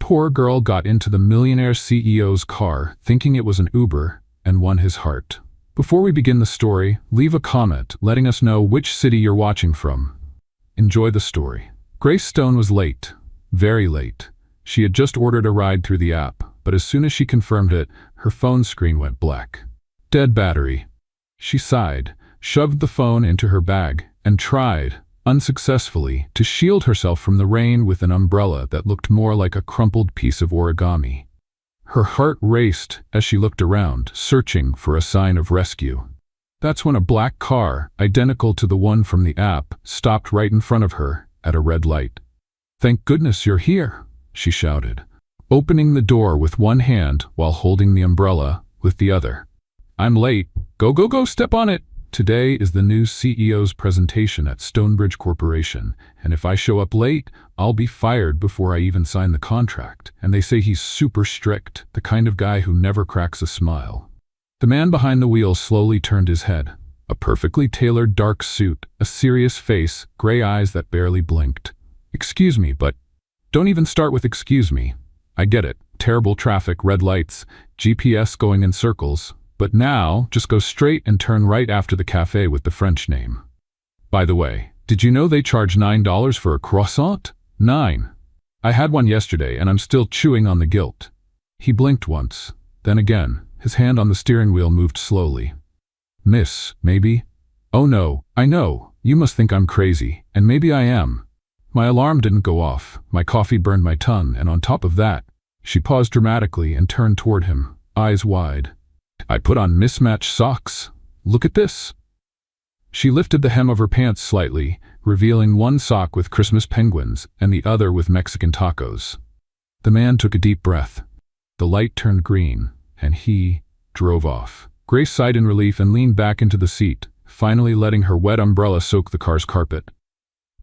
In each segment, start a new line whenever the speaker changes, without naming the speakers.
poor girl got into the Millionaire CEO's car, thinking it was an Uber, and won his heart. Before we begin the story, leave a comment letting us know which city you're watching from. Enjoy the story. Grace Stone was late. Very late. She had just ordered a ride through the app, but as soon as she confirmed it, her phone screen went black. Dead battery. She sighed, shoved the phone into her bag, and tried, unsuccessfully, to shield herself from the rain with an umbrella that looked more like a crumpled piece of origami. Her heart raced as she looked around, searching for a sign of rescue. That's when a black car, identical to the one from the app, stopped right in front of her at a red light. "Thank goodness you're here," she shouted, opening the door with one hand while holding the umbrella with the other. "I'm late. Go, go, go, step on it." Today is the new CEO's presentation at Stonebridge Corporation, and if I show up late, I'll be fired before I even sign the contract. And they say he's super strict, the kind of guy who never cracks a smile. The man behind the wheel slowly turned his head. A perfectly tailored dark suit, a serious face, gray eyes that barely blinked. "Excuse me, but..." "Don't even start with excuse me. I get it. Terrible traffic, red lights, GPS going in circles. But now, just go straight and turn right after the cafe with the French name. By the way, did you know they charge $9 for a croissant? 9. I had one yesterday and I'm still chewing on the guilt." He blinked once, then again. His hand on the steering wheel moved slowly. "Miss, maybe?" "Oh no, I know. You must think I'm crazy, and maybe I am. My alarm didn't go off, my coffee burned my tongue, and on top of that..." She paused dramatically and turned toward him, eyes wide. "I put on mismatched socks. Look at this." She lifted the hem of her pants slightly, revealing one sock with Christmas penguins and the other with Mexican tacos. The man took a deep breath. The light turned green, and he drove off. Grace sighed in relief and leaned back into the seat, finally letting her wet umbrella soak the car's carpet.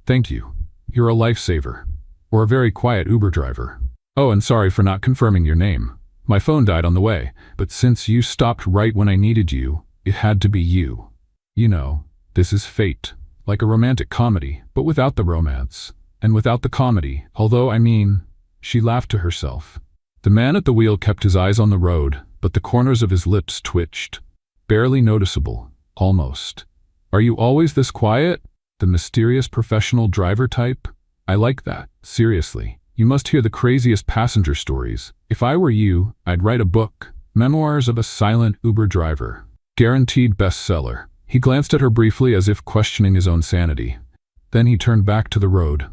"Thank you. You're a lifesaver. Or a very quiet Uber driver. Oh, and sorry for not confirming your name. My phone died on the way, but since you stopped right when I needed you, it had to be you. You know, this is fate. Like a romantic comedy, but without the romance. And without the comedy, although I mean..." She laughed to herself. The man at the wheel kept his eyes on the road, but the corners of his lips twitched. Barely noticeable, almost. "Are you always this quiet? The mysterious professional driver type? I like that, seriously. You must hear the craziest passenger stories. If I were you, I'd write a book. Memoirs of a silent Uber driver. Guaranteed bestseller." He glanced at her briefly as if questioning his own sanity. Then he turned back to the road.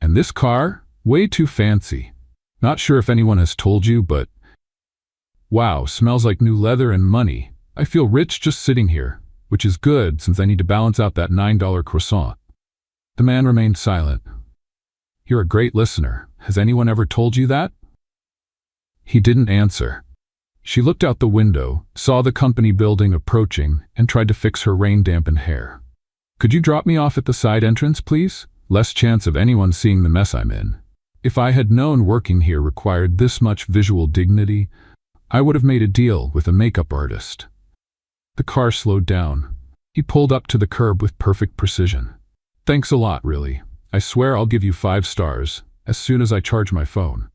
"And this car? Way too fancy. Not sure if anyone has told you, but... wow, smells like new leather and money. I feel rich just sitting here, which is good since I need to balance out that $9 croissant." The man remained silent. "You're a great listener. Has anyone ever told you that?" He didn't answer. She looked out the window, saw the company building approaching, and tried to fix her rain-dampened hair. "Could you drop me off at the side entrance, please? Less chance of anyone seeing the mess I'm in. If I had known working here required this much visual dignity, I would have made a deal with a makeup artist." The car slowed down. He pulled up to the curb with perfect precision. "Thanks a lot, really. I swear I'll give you 5 stars, as soon as I charge my phone."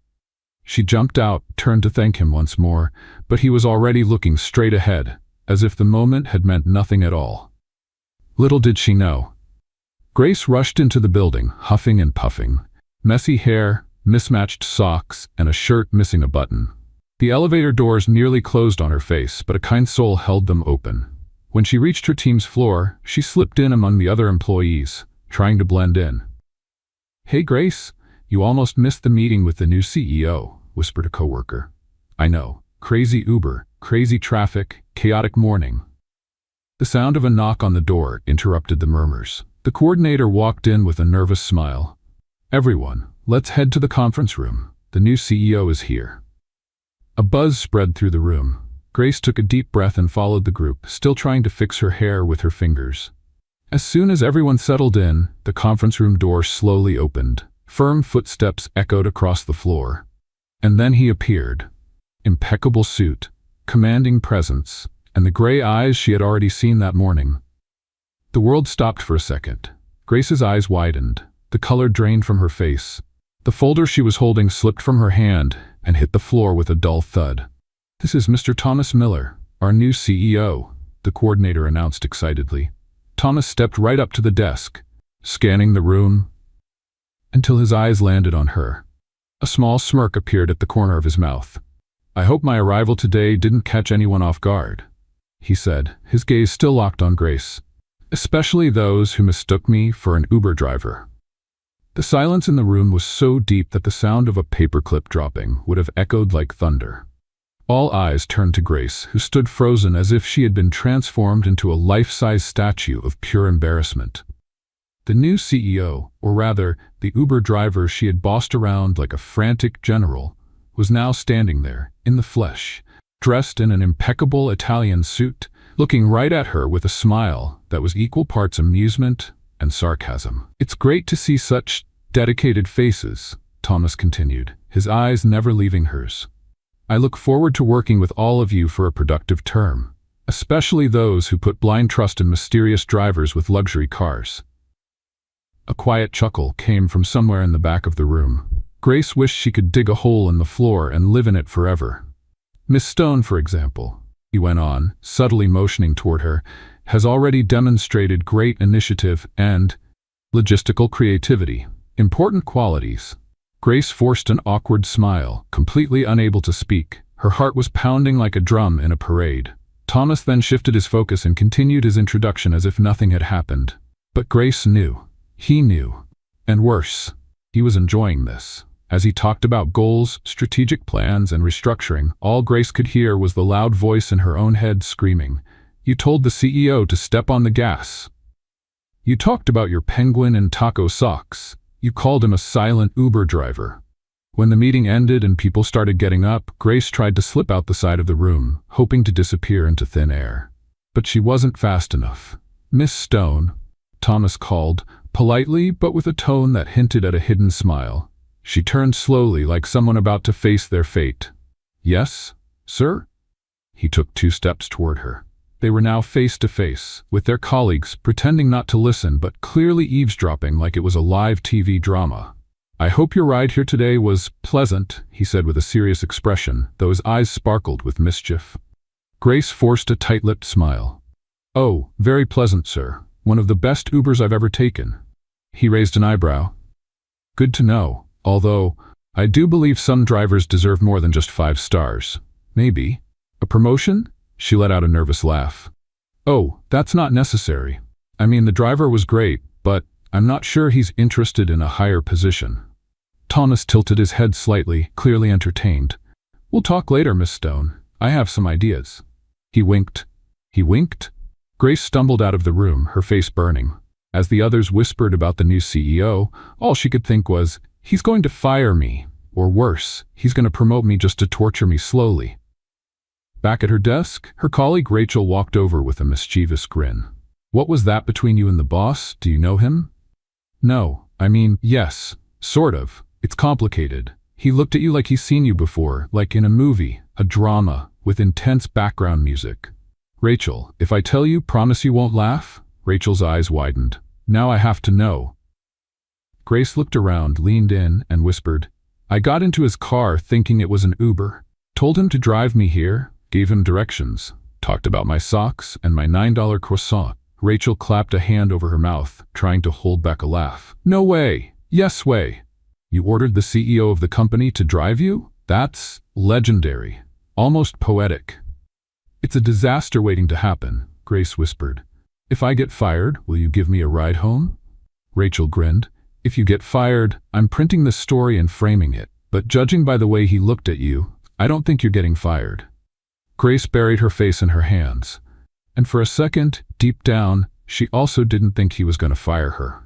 She jumped out, turned to thank him once more, but he was already looking straight ahead, as if the moment had meant nothing at all. Little did she know. Grace rushed into the building, huffing and puffing. Messy hair, mismatched socks, and a shirt missing a button. The elevator doors nearly closed on her face, but a kind soul held them open. When she reached her team's floor, she slipped in among the other employees, trying to blend in. "Hey Grace, you almost missed the meeting with the new CEO, whispered a coworker. "I know. Crazy Uber, crazy traffic, chaotic morning." The sound of a knock on the door interrupted the murmurs. The coordinator walked in with a nervous smile. "Everyone, let's head to the conference room. The new CEO is here." A buzz spread through the room. Grace took a deep breath and followed the group, still trying to fix her hair with her fingers. As soon as everyone settled in, the conference room door slowly opened. Firm footsteps echoed across the floor. And then he appeared. Impeccable suit, commanding presence, and the gray eyes she had already seen that morning. The world stopped for a second. Grace's eyes widened. The color drained from her face. The folder she was holding slipped from her hand and hit the floor with a dull thud. "This is Mr. Thomas Miller, our new CEO," the coordinator announced excitedly. Thomas stepped right up to the desk, scanning the room until his eyes landed on her. A small smirk appeared at the corner of his mouth. "I hope my arrival today didn't catch anyone off guard," he said, his gaze still locked on Grace. "Especially those who mistook me for an Uber driver." The silence in the room was so deep that the sound of a paperclip dropping would have echoed like thunder. All eyes turned to Grace, who stood frozen as if she had been transformed into a life-size statue of pure embarrassment. The new CEO, or rather, the Uber driver she had bossed around like a frantic general, was now standing there, in the flesh, dressed in an impeccable Italian suit, looking right at her with a smile that was equal parts amusement and sarcasm. "It's great to see such dedicated faces," Thomas continued, his eyes never leaving hers. "I look forward to working with all of you for a productive term, especially those who put blind trust in mysterious drivers with luxury cars." A quiet chuckle came from somewhere in the back of the room. Grace wished she could dig a hole in the floor and live in it forever. "Miss Stone, for example," he went on, subtly motioning toward her, "has already demonstrated great initiative and logistical creativity, important qualities." Grace forced an awkward smile, completely unable to speak. Her heart was pounding like a drum in a parade. Thomas then shifted his focus and continued his introduction as if nothing had happened. But Grace knew. He knew. And worse, he was enjoying this. As he talked about goals, strategic plans, and restructuring, all Grace could hear was the loud voice in her own head screaming, "You told the CEO to step on the gas. You talked about your penguin and taco socks. You called him a silent Uber driver." When the meeting ended and people started getting up, Grace tried to slip out the side of the room, hoping to disappear into thin air. But she wasn't fast enough. "Miss Stone," Thomas called, politely but with a tone that hinted at a hidden smile. She turned slowly, like someone about to face their fate. "Yes, sir?" He took 2 steps toward her. They were now face to face, with their colleagues, pretending not to listen but clearly eavesdropping like it was a live TV drama. "I hope your ride here today was pleasant," he said with a serious expression, though his eyes sparkled with mischief. Grace forced a tight-lipped smile. "Oh, very pleasant, sir. One of the best Ubers I've ever taken." He raised an eyebrow. "Good to know, although I do believe some drivers deserve more than just 5 stars. Maybe a promotion?" She let out a nervous laugh. "Oh, that's not necessary. I mean, the driver was great, but I'm not sure he's interested in a higher position." Thomas tilted his head slightly, clearly entertained. "We'll talk later, Miss Stone. I have some ideas." He winked. He winked? Grace stumbled out of the room, her face burning. As the others whispered about the new CEO, all she could think was, "He's going to fire me. Or worse, he's going to promote me just to torture me slowly." Back at her desk, her colleague Rachel walked over with a mischievous grin. "What was that between you and the boss? Do you know him?" "No, I mean, yes, sort of. It's complicated. He looked at you like he's seen you before, like in a movie, a drama, with intense background music." "Rachel, if I tell you, promise you won't laugh?" Rachel's eyes widened. "Now I have to know." Grace looked around, leaned in, and whispered, "I got into his car thinking it was an Uber. Told him to drive me here. Gave him directions, talked about my socks and my $9 croissant." Rachel clapped a hand over her mouth, trying to hold back a laugh. "No way. Yes way. You ordered the CEO of the company to drive you? That's legendary. Almost poetic." "It's a disaster waiting to happen," Grace whispered. "If I get fired, will you give me a ride home?" Rachel grinned. "If you get fired, I'm printing the story and framing it. But judging by the way he looked at you, I don't think you're getting fired." Grace buried her face in her hands. And for a second, deep down, she also didn't think he was going to fire her.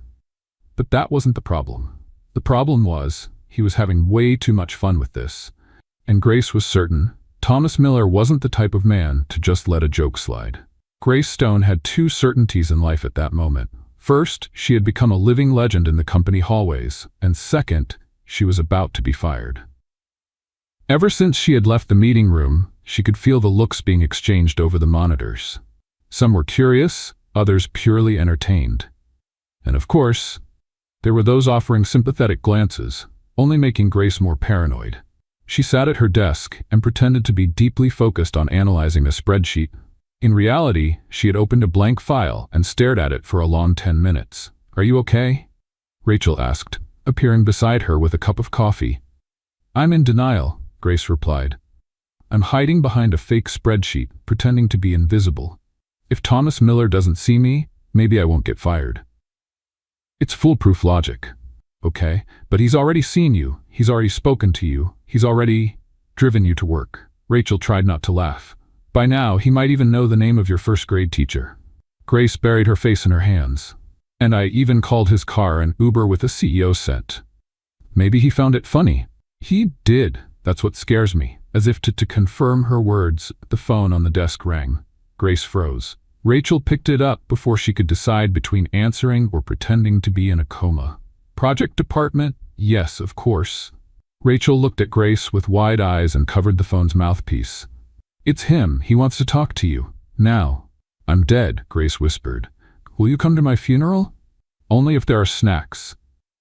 But that wasn't the problem. The problem was, he was having way too much fun with this. And Grace was certain, Thomas Miller wasn't the type of man to just let a joke slide. Grace Stone had 2 certainties in life at that moment. First, she had become a living legend in the company hallways, and second, she was about to be fired. Ever since she had left the meeting room, she could feel the looks being exchanged over the monitors. Some were curious, others purely entertained. And of course, there were those offering sympathetic glances. only making Grace more paranoid. She sat at her desk and pretended to be deeply focused on analyzing a spreadsheet. In reality, she had opened a blank file and stared at it for a long 10 minutes. "Are you okay?" Rachel asked, appearing beside her with a cup of coffee. "I'm in denial," Grace replied. "I'm hiding behind a fake spreadsheet, pretending to be invisible. If Thomas Miller doesn't see me, maybe I won't get fired." "It's foolproof logic. Okay, but he's already seen you, he's already spoken to you, he's already driven you to work." Rachel tried not to laugh. "By now, he might even know the name of your first-grade teacher." Grace buried her face in her hands. "And I even called his car an Uber with a CEO scent. Maybe he found it funny." "He did. That's what scares me." As if to confirm her words, the phone on the desk rang. Grace froze. Rachel picked it up before she could decide between answering or pretending to be in a coma. "Project department? Yes, of course." Rachel looked at Grace with wide eyes and covered the phone's mouthpiece. "It's him. He wants to talk to you. Now." "I'm dead," Grace whispered. "Will you come to my funeral?" "Only if there are snacks."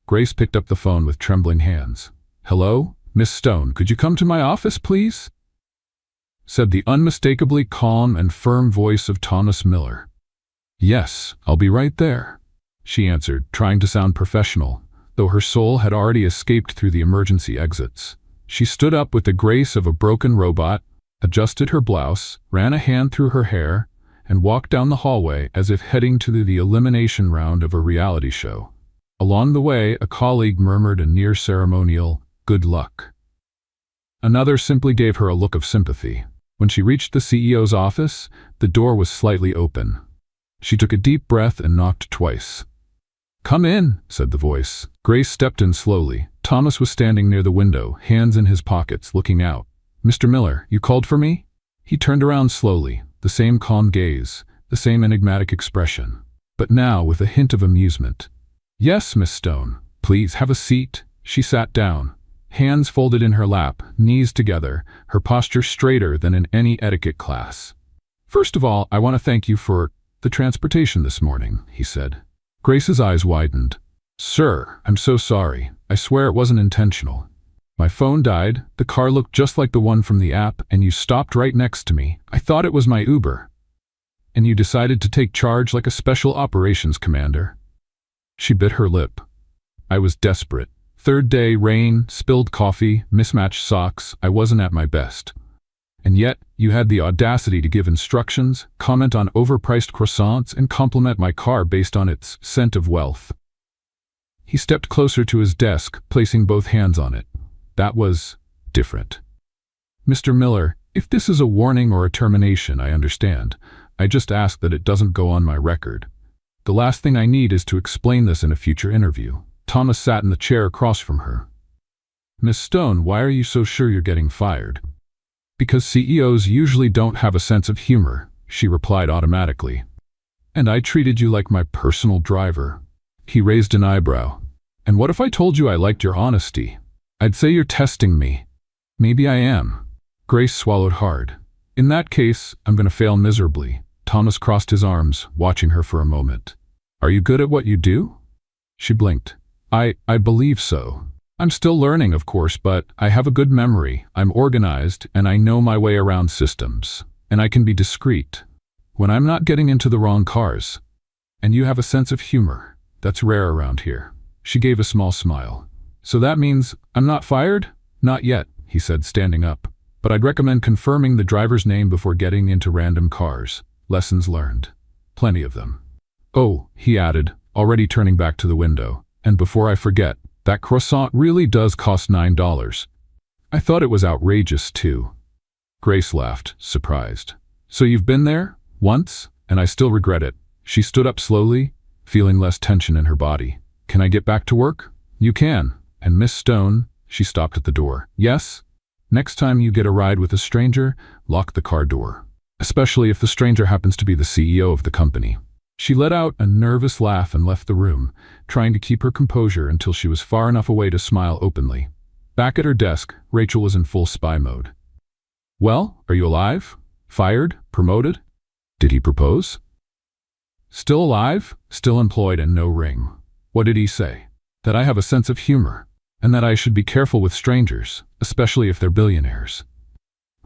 Grace picked up the phone with trembling hands. "Hello? Miss Stone, could you come to my office, please?" said the unmistakably calm and firm voice of Thomas Miller. "Yes, I'll be right there," she answered, trying to sound professional, though her soul had already escaped through the emergency exits. She stood up with the grace of a broken robot, adjusted her blouse, ran a hand through her hair, and walked down the hallway as if heading to the elimination round of a reality show. Along the way, a colleague murmured a near-ceremonial, "Good luck." Another simply gave her a look of sympathy. When she reached the CEO's office, the door was slightly open. She took a deep breath and knocked twice. "Come in," said the voice. Grace stepped in slowly. Thomas was standing near the window, hands in his pockets, looking out. "Mr. Miller, you called for me?" He turned around slowly, the same calm gaze, the same enigmatic expression, but now with a hint of amusement. "Yes, Miss Stone. Please have a seat." She sat down, hands folded in her lap, knees together, her posture straighter than in any etiquette class. "First of all, I want to thank you for the transportation this morning," he said. Grace's eyes widened. "Sir, I'm so sorry. I swear it wasn't intentional. My phone died, the car looked just like the one from the app, and you stopped right next to me. I thought it was my Uber. And you decided to take charge like a special operations commander." She bit her lip. "I was desperate. Third day, rain, spilled coffee, mismatched socks. I wasn't at my best. And yet, you had the audacity to give instructions, comment on overpriced croissants, and compliment my car based on its scent of wealth." He stepped closer to his desk, placing both hands on it. "That was different. Mr. Miller, if this is a warning or a termination, I understand. I just ask that it doesn't go on my record. The last thing I need is to explain this in a future interview." Thomas sat in the chair across from her. "Miss Stone, why are you so sure you're getting fired?" "Because CEOs usually don't have a sense of humor," she replied automatically. "And I treated you like my personal driver." He raised an eyebrow. "And what if I told you I liked your honesty? I'd say you're testing me." "Maybe I am." Grace swallowed hard. "In that case, I'm going to fail miserably." Thomas crossed his arms, watching her for a moment. "Are you good at what you do?" She blinked. I believe so. I'm still learning, of course, but I have a good memory, I'm organized, and I know my way around systems. And I can be discreet when I'm not getting into the wrong cars. And you have a sense of humor. That's rare around here." She gave a small smile. "So that means I'm not fired?" "Not yet," he said, standing up. "But I'd recommend confirming the driver's name before getting into random cars. Lessons learned. Plenty of them." "Oh," he added, already turning back to the window. "And before I forget, that croissant really does cost $9. I thought it was outrageous, too." Grace laughed, surprised. "So you've been there? Once? And I still regret it." She stood up slowly, feeling less tension in her body. "Can I get back to work?" "You can. And Miss Stone," she stopped at the door. "Yes? Next time you get a ride with a stranger, lock the car door. Especially if the stranger happens to be the CEO of the company." She let out a nervous laugh and left the room, trying to keep her composure until she was far enough away to smile openly. Back at her desk, Rachel was in full spy mode. "Well, are you alive? Fired? Promoted? Did he propose?" "Still alive, still employed, and no ring." "What did he say?" "That I have a sense of humor. and that I should be careful with strangers, especially if they're billionaires.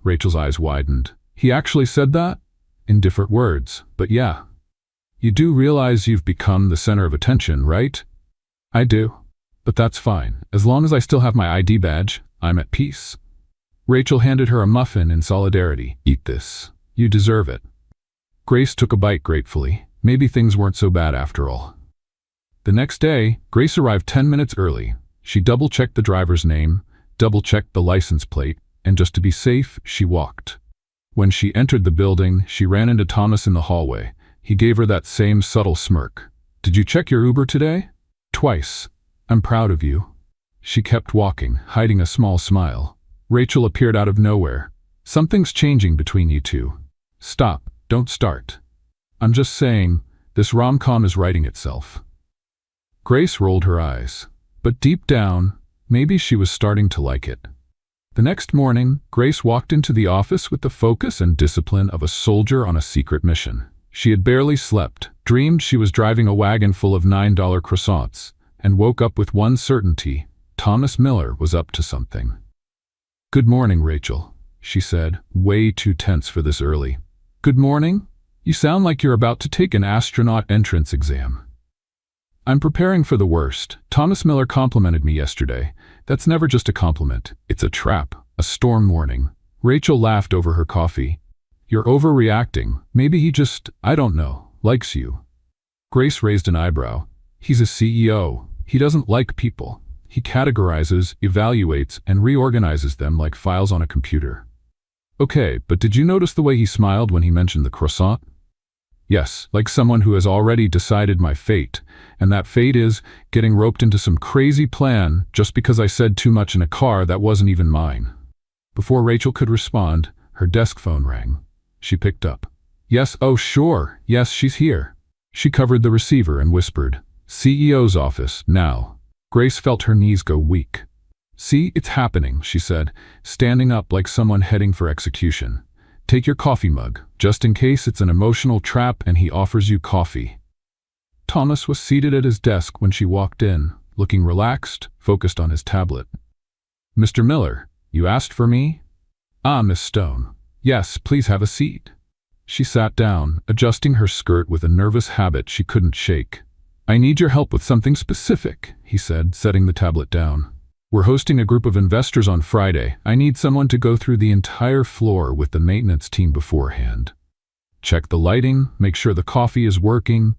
Rachel's eyes widened. He actually said that? In different words, but yeah. You do realize you've become the center of attention, right? I do. But that's fine. As long as I still have my ID badge, I'm at peace. Rachel handed her a muffin in solidarity. Eat this. You deserve it. Grace took a bite gratefully. Maybe things weren't so bad after all. The next day, Grace arrived 10 minutes early. She double-checked the driver's name, double-checked the license plate, and just to be safe, she walked. When she entered the building, she ran into Thomas in the hallway. He gave her that same subtle smirk. Did you check your Uber today? Twice. I'm proud of you. She kept walking, hiding a small smile. Rachel appeared out of nowhere. Something's changing between you two. Stop. Don't start. I'm just saying, this rom-com is writing itself. Grace rolled her eyes. But deep down, maybe she was starting to like it. The next morning, Grace walked into the office with the focus and discipline of a soldier on a secret mission. She had barely slept, dreamed she was driving a wagon full of $9 croissants, and woke up with one certainty: Thomas Miller was up to something. Good morning, Rachel, she said, way too tense for this early. Good morning? You sound like you're about to take an astronaut entrance exam. I'm preparing for the worst. Thomas Miller complimented me yesterday. That's never just a compliment. It's a trap, a storm warning. Rachel laughed over her coffee. You're overreacting. Maybe he just, I don't know, likes you. Grace raised an eyebrow. He's a CEO. He doesn't like people. He categorizes, evaluates, and reorganizes them like files on a computer. Okay, but did you notice the way he smiled when he mentioned the croissant? Yes, like someone who has already decided my fate, and that fate is getting roped into some crazy plan just because I said too much in a car that wasn't even mine. Before Rachel could respond, her desk phone rang. She picked up. Yes, oh sure, yes, she's here. She covered the receiver and whispered, CEO's office, now. Grace felt her knees go weak. See, it's happening, she said, standing up like someone heading for execution. Take your coffee mug, just in case it's an emotional trap and he offers you coffee. Thomas was seated at his desk when she walked in, looking relaxed, focused on his tablet. Mr. Miller, you asked for me? Ah, Miss Stone. Yes, please have a seat. She sat down, adjusting her skirt with a nervous habit she couldn't shake. I need your help with something specific, he said, setting the tablet down. We're hosting a group of investors on Friday. I need someone to go through the entire floor with the maintenance team beforehand. Check the lighting, make sure the coffee is working.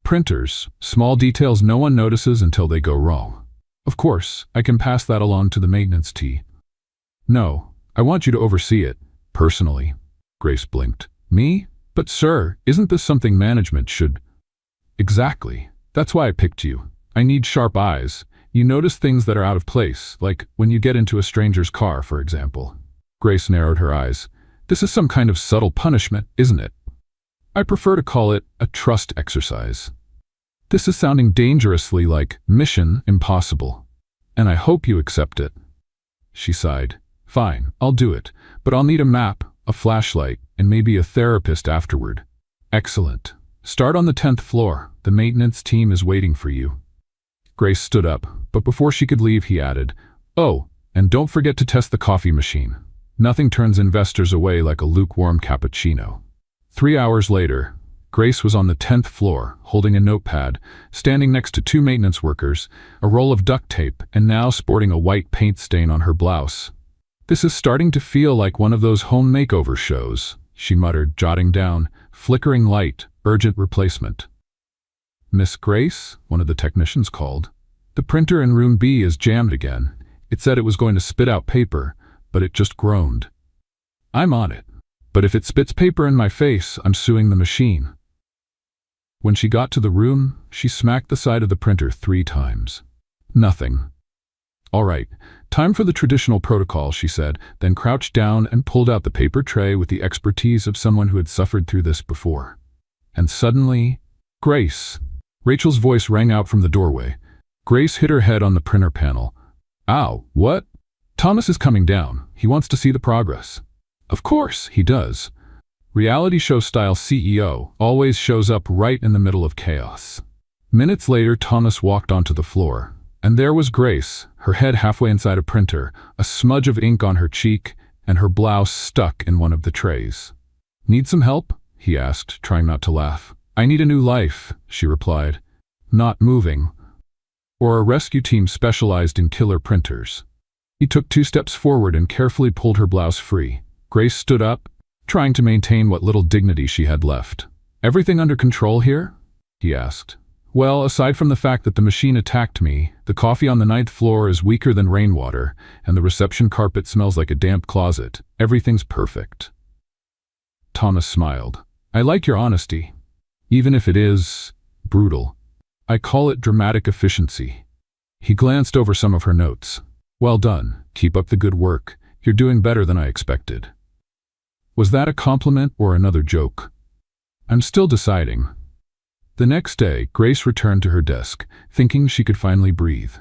Printers, small details no one notices until they go wrong. Of course, I can pass that along to the maintenance team. No, I want you to oversee it, personally. Grace blinked. Me? But sir, isn't this something management should... Exactly. That's why I picked you. I need sharp eyes. You notice things that are out of place, like when you get into a stranger's car, for example. Grace narrowed her eyes. This is some kind of subtle punishment, isn't it? I prefer to call it a trust exercise. This is sounding dangerously like Mission Impossible, and I hope you accept it. She sighed. Fine, I'll do it, but I'll need a map, a flashlight, and maybe a therapist afterward. Excellent. Start on the 10th floor. The maintenance team is waiting for you. Grace stood up, but before she could leave, he added, Oh, and don't forget to test the coffee machine. Nothing turns investors away like a lukewarm cappuccino. 3 hours later, Grace was on the 10th floor, holding a notepad, standing next to 2 maintenance workers, a roll of duct tape, and now sporting a white paint stain on her blouse. This is starting to feel like one of those home makeover shows, she muttered, jotting down, flickering light, urgent replacement. Miss Grace, one of the technicians called. The printer in room B is jammed again. It said it was going to spit out paper, but it just groaned. I'm on it. But if it spits paper in my face, I'm suing the machine. When she got to the room, she smacked the side of the printer 3 times. Nothing. All right, time for the traditional protocol, she said, then crouched down and pulled out the paper tray with the expertise of someone who had suffered through this before. And suddenly, Grace. Rachel's voice rang out from the doorway. Grace hit her head on the printer panel. Ow, what? Thomas is coming down. He wants to see the progress. Of course, he does. Reality show style CEO always shows up right in the middle of chaos. Minutes later, Thomas walked onto the floor. And there was Grace, her head halfway inside a printer, a smudge of ink on her cheek, and her blouse stuck in one of the trays. "Need some help?" he asked, trying not to laugh. "I need a new life," she replied. "Not moving." Or a rescue team specialized in killer printers. He took 2 steps forward and carefully pulled her blouse free. Grace stood up, trying to maintain what little dignity she had left. "Everything under control here?" he asked. "Well, aside from the fact that the machine attacked me, the coffee on the 9th floor is weaker than rainwater, and the reception carpet smells like a damp closet, everything's perfect." Thomas smiled. "I like your honesty, even if it is brutal. I call it dramatic efficiency." He glanced over some of her notes. "Well done. Keep up the good work. You're doing better than I expected." Was that a compliment or another joke? I'm still deciding. The next day, Grace returned to her desk, thinking she could finally breathe.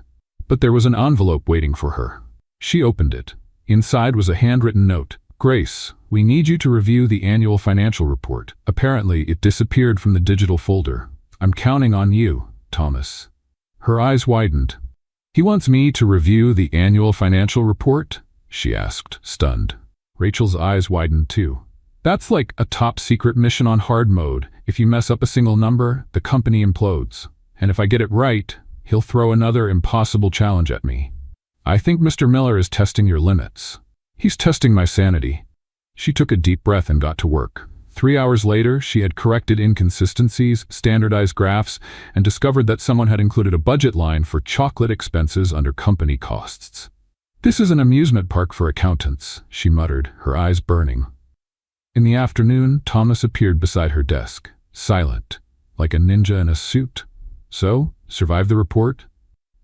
But there was an envelope waiting for her. She opened it. Inside was a handwritten note. "Grace, we need you to review the annual financial report. Apparently, it disappeared from the digital folder. I'm counting on you, Thomas." Her eyes widened. "He wants me to review the annual financial report?" she asked, stunned. Rachel's eyes widened too. "That's like a top-secret mission on hard mode. If you mess up a single number, the company implodes. And if I get it right, he'll throw another impossible challenge at me. I think Mr. Miller is testing your limits." "He's testing my sanity." She took a deep breath and got to work. 3 hours later, she had corrected inconsistencies, standardized graphs, and discovered that someone had included a budget line for chocolate expenses under company costs. "This is an amusement park for accountants," she muttered, her eyes burning. In the afternoon, Thomas appeared beside her desk, silent, like a ninja in a suit. "So, survived the report?"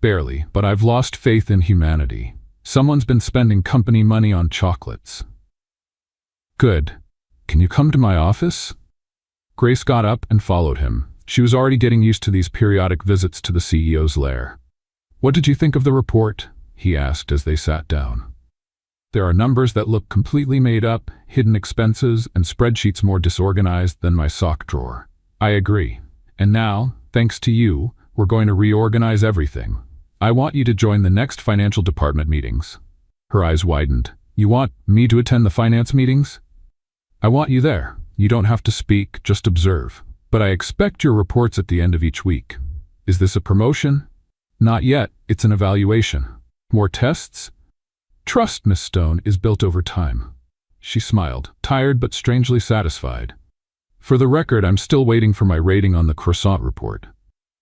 "Barely, but I've lost faith in humanity. Someone's been spending company money on chocolates." "Good. Can you come to my office?" Grace got up and followed him. She was already getting used to these periodic visits to the CEO's lair. "What did you think of the report?" he asked as they sat down. "There are numbers that look completely made up, hidden expenses, and spreadsheets more disorganized than my sock drawer." "I agree. And now, thanks to you, we're going to reorganize everything. I want you to join the next financial department meetings." Her eyes widened. "You want me to attend the finance meetings?" "I want you there. You don't have to speak, just observe. But I expect your reports at the end of each week." "Is this a promotion?" "Not yet. It's an evaluation." "More tests?" "Trust, Miss Stone, is built over time." She smiled, tired but strangely satisfied. "For the record, I'm still waiting for my rating on the croissant report.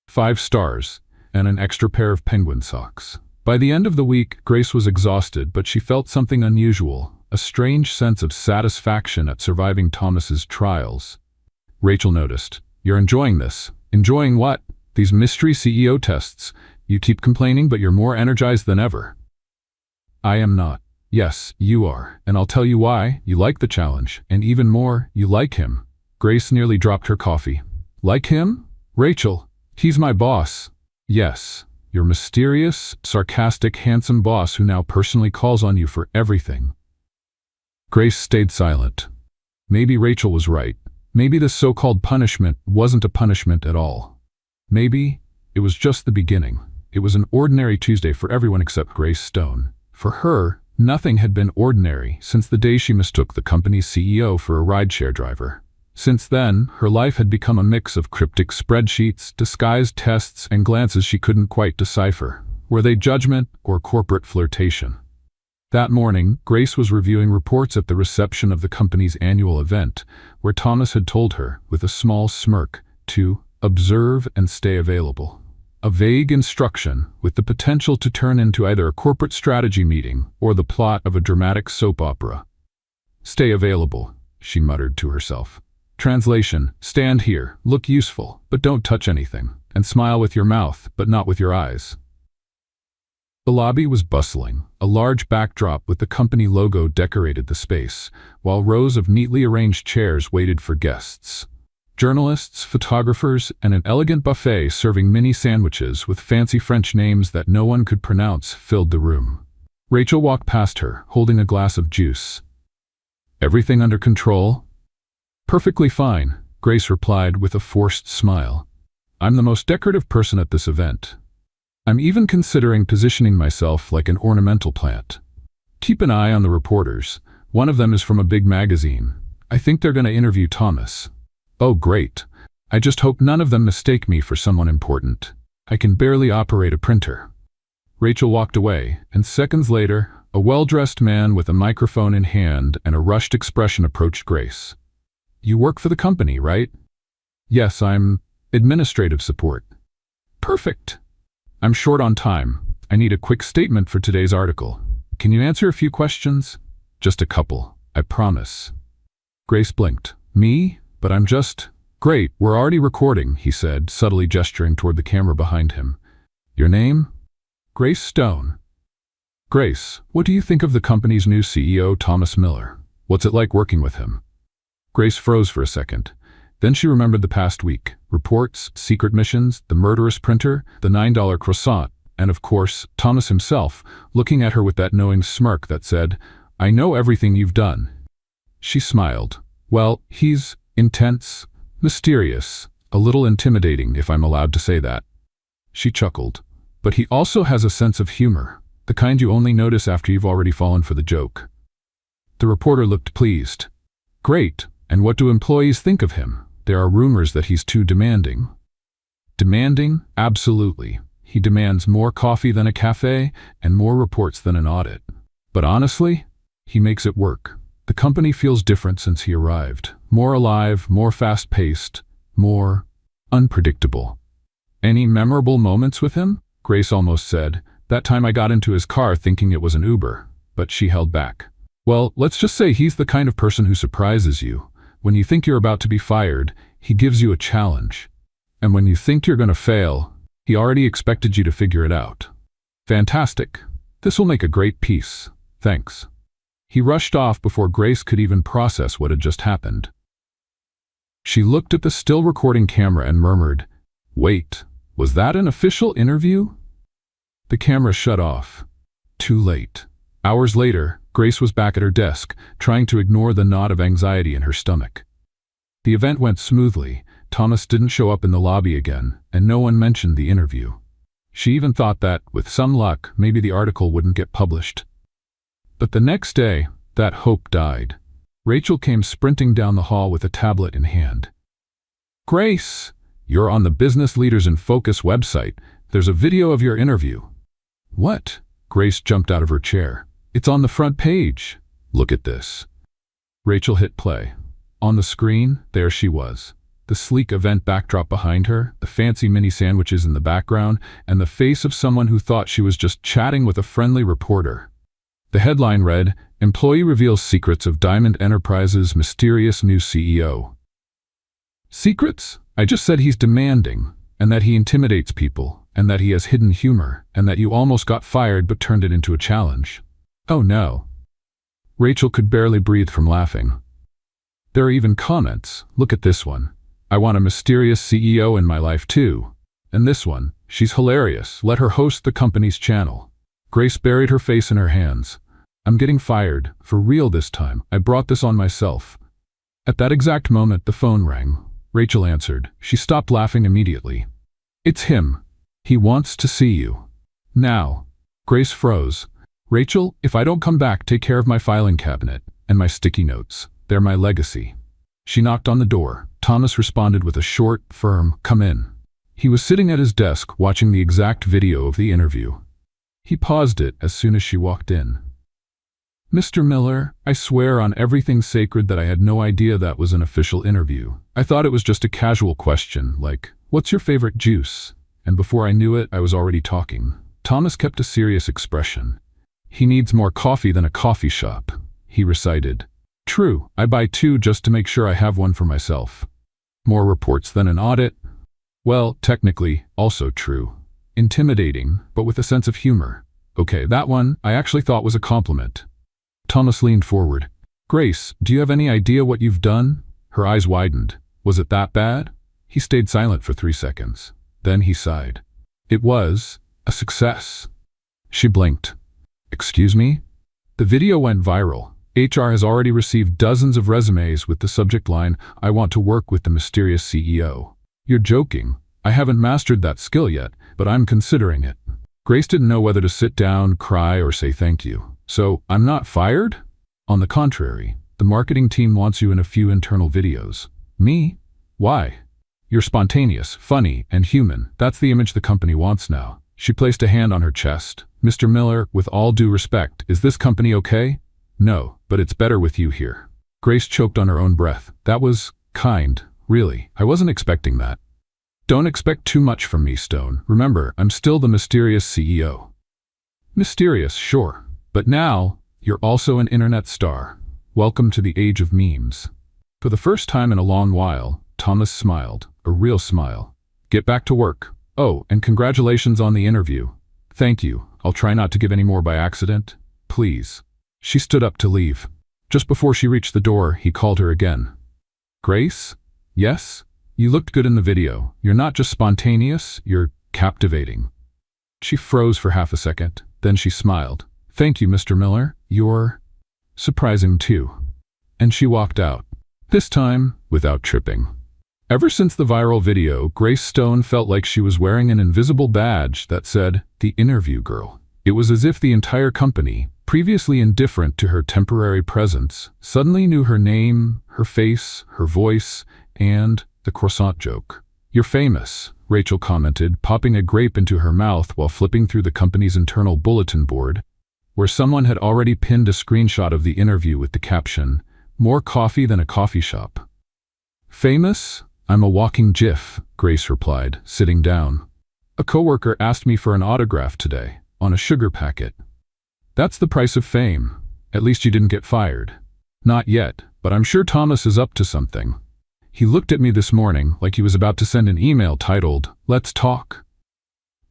5 stars, and an extra pair of penguin socks." By the end of the week, Grace was exhausted, but she felt something unusual, a strange sense of satisfaction at surviving Thomas's trials. Rachel noticed. "You're enjoying this." "Enjoying what?" "These mystery CEO tests. You keep complaining, but you're more energized than ever." "I am not." "Yes, you are, and I'll tell you why. You like the challenge, and even more, you like him." Grace nearly dropped her coffee. "Like him?" "Rachel, he's my boss." "Yes, your mysterious, sarcastic, handsome boss who now personally calls on you for everything." Grace stayed silent. Maybe Rachel was right. Maybe this so-called punishment wasn't a punishment at all. Maybe it was just the beginning. It was an ordinary Tuesday for everyone except Grace Stone. For her, nothing had been ordinary since the day she mistook the company's CEO for a rideshare driver. Since then, her life had become a mix of cryptic spreadsheets, disguised tests, and glances she couldn't quite decipher. Were they judgment or corporate flirtation? That morning, Grace was reviewing reports at the reception of the company's annual event, where Thomas had told her, with a small smirk, to observe and stay available. A vague instruction, with the potential to turn into either a corporate strategy meeting or the plot of a dramatic soap opera. "Stay available," she muttered to herself. Translation: stand here, look useful, but don't touch anything, and smile with your mouth, but not with your eyes. The lobby was bustling. A large backdrop with the company logo decorated the space, while rows of neatly arranged chairs waited for guests. Journalists, photographers, and an elegant buffet serving mini sandwiches with fancy French names that no one could pronounce filled the room. Rachel walked past her, holding a glass of juice. "Everything under control?" "Perfectly fine," Grace replied with a forced smile. "I'm the most decorative person at this event." I'm even considering positioning myself like an ornamental plant. Keep an eye on the reporters. One of them is from a big magazine. I think they're going to interview Thomas. Oh, great. I just hope none of them mistake me for someone important. I can barely operate a printer. Rachel walked away, and seconds later, a well-dressed man with a microphone in hand and a rushed expression approached Grace. You work for the company, right? Yes, I'm administrative support. Perfect. I'm short on time. I need a quick statement for today's article. Can you answer a few questions? Just a couple, I promise. Grace blinked. Me? But I'm just… Great, we're already recording, he said, subtly gesturing toward the camera behind him. Your name? Grace Stone. Grace, what do you think of the company's new CEO, Thomas Miller? What's it like working with him? Grace froze for a second. Then she remembered the past week. Reports, secret missions, the murderous printer, the $9 croissant, and of course, Thomas himself, looking at her with that knowing smirk that said, I know everything you've done. She smiled. Well, he's intense, mysterious, a little intimidating, if I'm allowed to say that. She chuckled. But he also has a sense of humor, the kind you only notice after you've already fallen for the joke. The reporter looked pleased. Great, and what do employees think of him? There are rumors that he's too demanding. Demanding? Absolutely. He demands more coffee than a cafe and more reports than an audit. But honestly, he makes it work. The company feels different since he arrived. More alive, more fast-paced, more unpredictable. Any memorable moments with him? Grace almost said. That time I got into his car thinking it was an Uber, but she held back. Well, let's just say he's the kind of person who surprises you. When you think you're about to be fired, he gives you a challenge. And when you think you're going to fail, he already expected you to figure it out. Fantastic. This will make a great piece. Thanks. He rushed off before Grace could even process what had just happened. She looked at the still recording camera and murmured, Wait, was that an official interview? The camera shut off. Too late. Hours later, Grace was back at her desk, trying to ignore the knot of anxiety in her stomach. The event went smoothly. Thomas didn't show up in the lobby again, and no one mentioned the interview. She even thought that, with some luck, maybe the article wouldn't get published. But the next day, that hope died. Rachel came sprinting down the hall with a tablet in hand. Grace, you're on the Business Leaders in Focus website. There's a video of your interview. What? Grace jumped out of her chair. It's on the front page. Look at this. Rachel hit play. On the screen, there she was. The sleek event backdrop behind her, the fancy mini sandwiches in the background, and the face of someone who thought she was just chatting with a friendly reporter. The headline read, Employee Reveals Secrets of Diamond Enterprises' Mysterious New CEO. Secrets? I just said he's demanding, and that he intimidates people, and that he has hidden humor, and that you almost got fired but turned it into a challenge. Oh no. Rachel could barely breathe from laughing. There are even comments. Look at this one. I want a mysterious CEO in my life too. And this one, she's hilarious. Let her host the company's channel. Grace buried her face in her hands. I'm getting fired, for real this time. I brought this on myself. At that exact moment, the phone rang. Rachel answered. She stopped laughing immediately. It's him. He wants to see you. Now. Grace froze. Rachel, if I don't come back, take care of my filing cabinet and my sticky notes. They're my legacy. She knocked on the door. Thomas responded with a short, firm, come in. He was sitting at his desk, watching the exact video of the interview. He paused it as soon as she walked in. Mr. Miller, I swear on everything sacred that I had no idea that was an official interview. I thought it was just a casual question, like, what's your favorite juice? And before I knew it, I was already talking. Thomas kept a serious expression. He needs more coffee than a coffee shop, he recited. True, I buy two just to make sure I have one for myself. More reports than an audit? Well, technically, also true. Intimidating, but with a sense of humor. Okay, that one I actually thought was a compliment. Thomas leaned forward. Grace, do you have any idea what you've done? Her eyes widened. Was it that bad? He stayed silent for 3 seconds. Then he sighed. It was a success. She blinked. Excuse me? The video went viral. HR has already received dozens of resumes with the subject line, I want to work with the mysterious CEO. You're joking. I haven't mastered that skill yet, but I'm considering it. Grace didn't know whether to sit down, cry, or say thank you. So, I'm not fired? On the contrary, the marketing team wants you in a few internal videos. Me? Why? You're spontaneous, funny, and human. That's the image the company wants now. She placed a hand on her chest. Mr. Miller, with all due respect, is this company okay? No, but it's better with you here. Grace choked on her own breath. That was kind, really. I wasn't expecting that. Don't expect too much from me, Stone. Remember, I'm still the mysterious CEO. Mysterious, sure. But now, you're also an internet star. Welcome to the age of memes. For the first time in a long while, Thomas smiled. A real smile. Get back to work. Oh, and congratulations on the interview. Thank you. I'll try not to give any more by accident. Please. She stood up to leave. Just before she reached the door, he called her again. Grace? Yes? You looked good in the video. You're not just spontaneous, you're captivating. She froze for half a second. Then she smiled. Thank you, Mr. Miller. You're surprising too. And she walked out. This time, without tripping. Ever since the viral video, Grace Stone felt like she was wearing an invisible badge that said, "The Interview Girl." It was as if the entire company, previously indifferent to her temporary presence, suddenly knew her name, her face, her voice, and the croissant joke. You're famous, Rachel commented, popping a grape into her mouth while flipping through the company's internal bulletin board, where someone had already pinned a screenshot of the interview with the caption, "More coffee than a coffee shop." Famous? I'm a walking GIF, Grace replied, sitting down. A coworker asked me for an autograph today, on a sugar packet. That's the price of fame. At least you didn't get fired. Not yet, but I'm sure Thomas is up to something. He looked at me this morning like he was about to send an email titled, "Let's talk."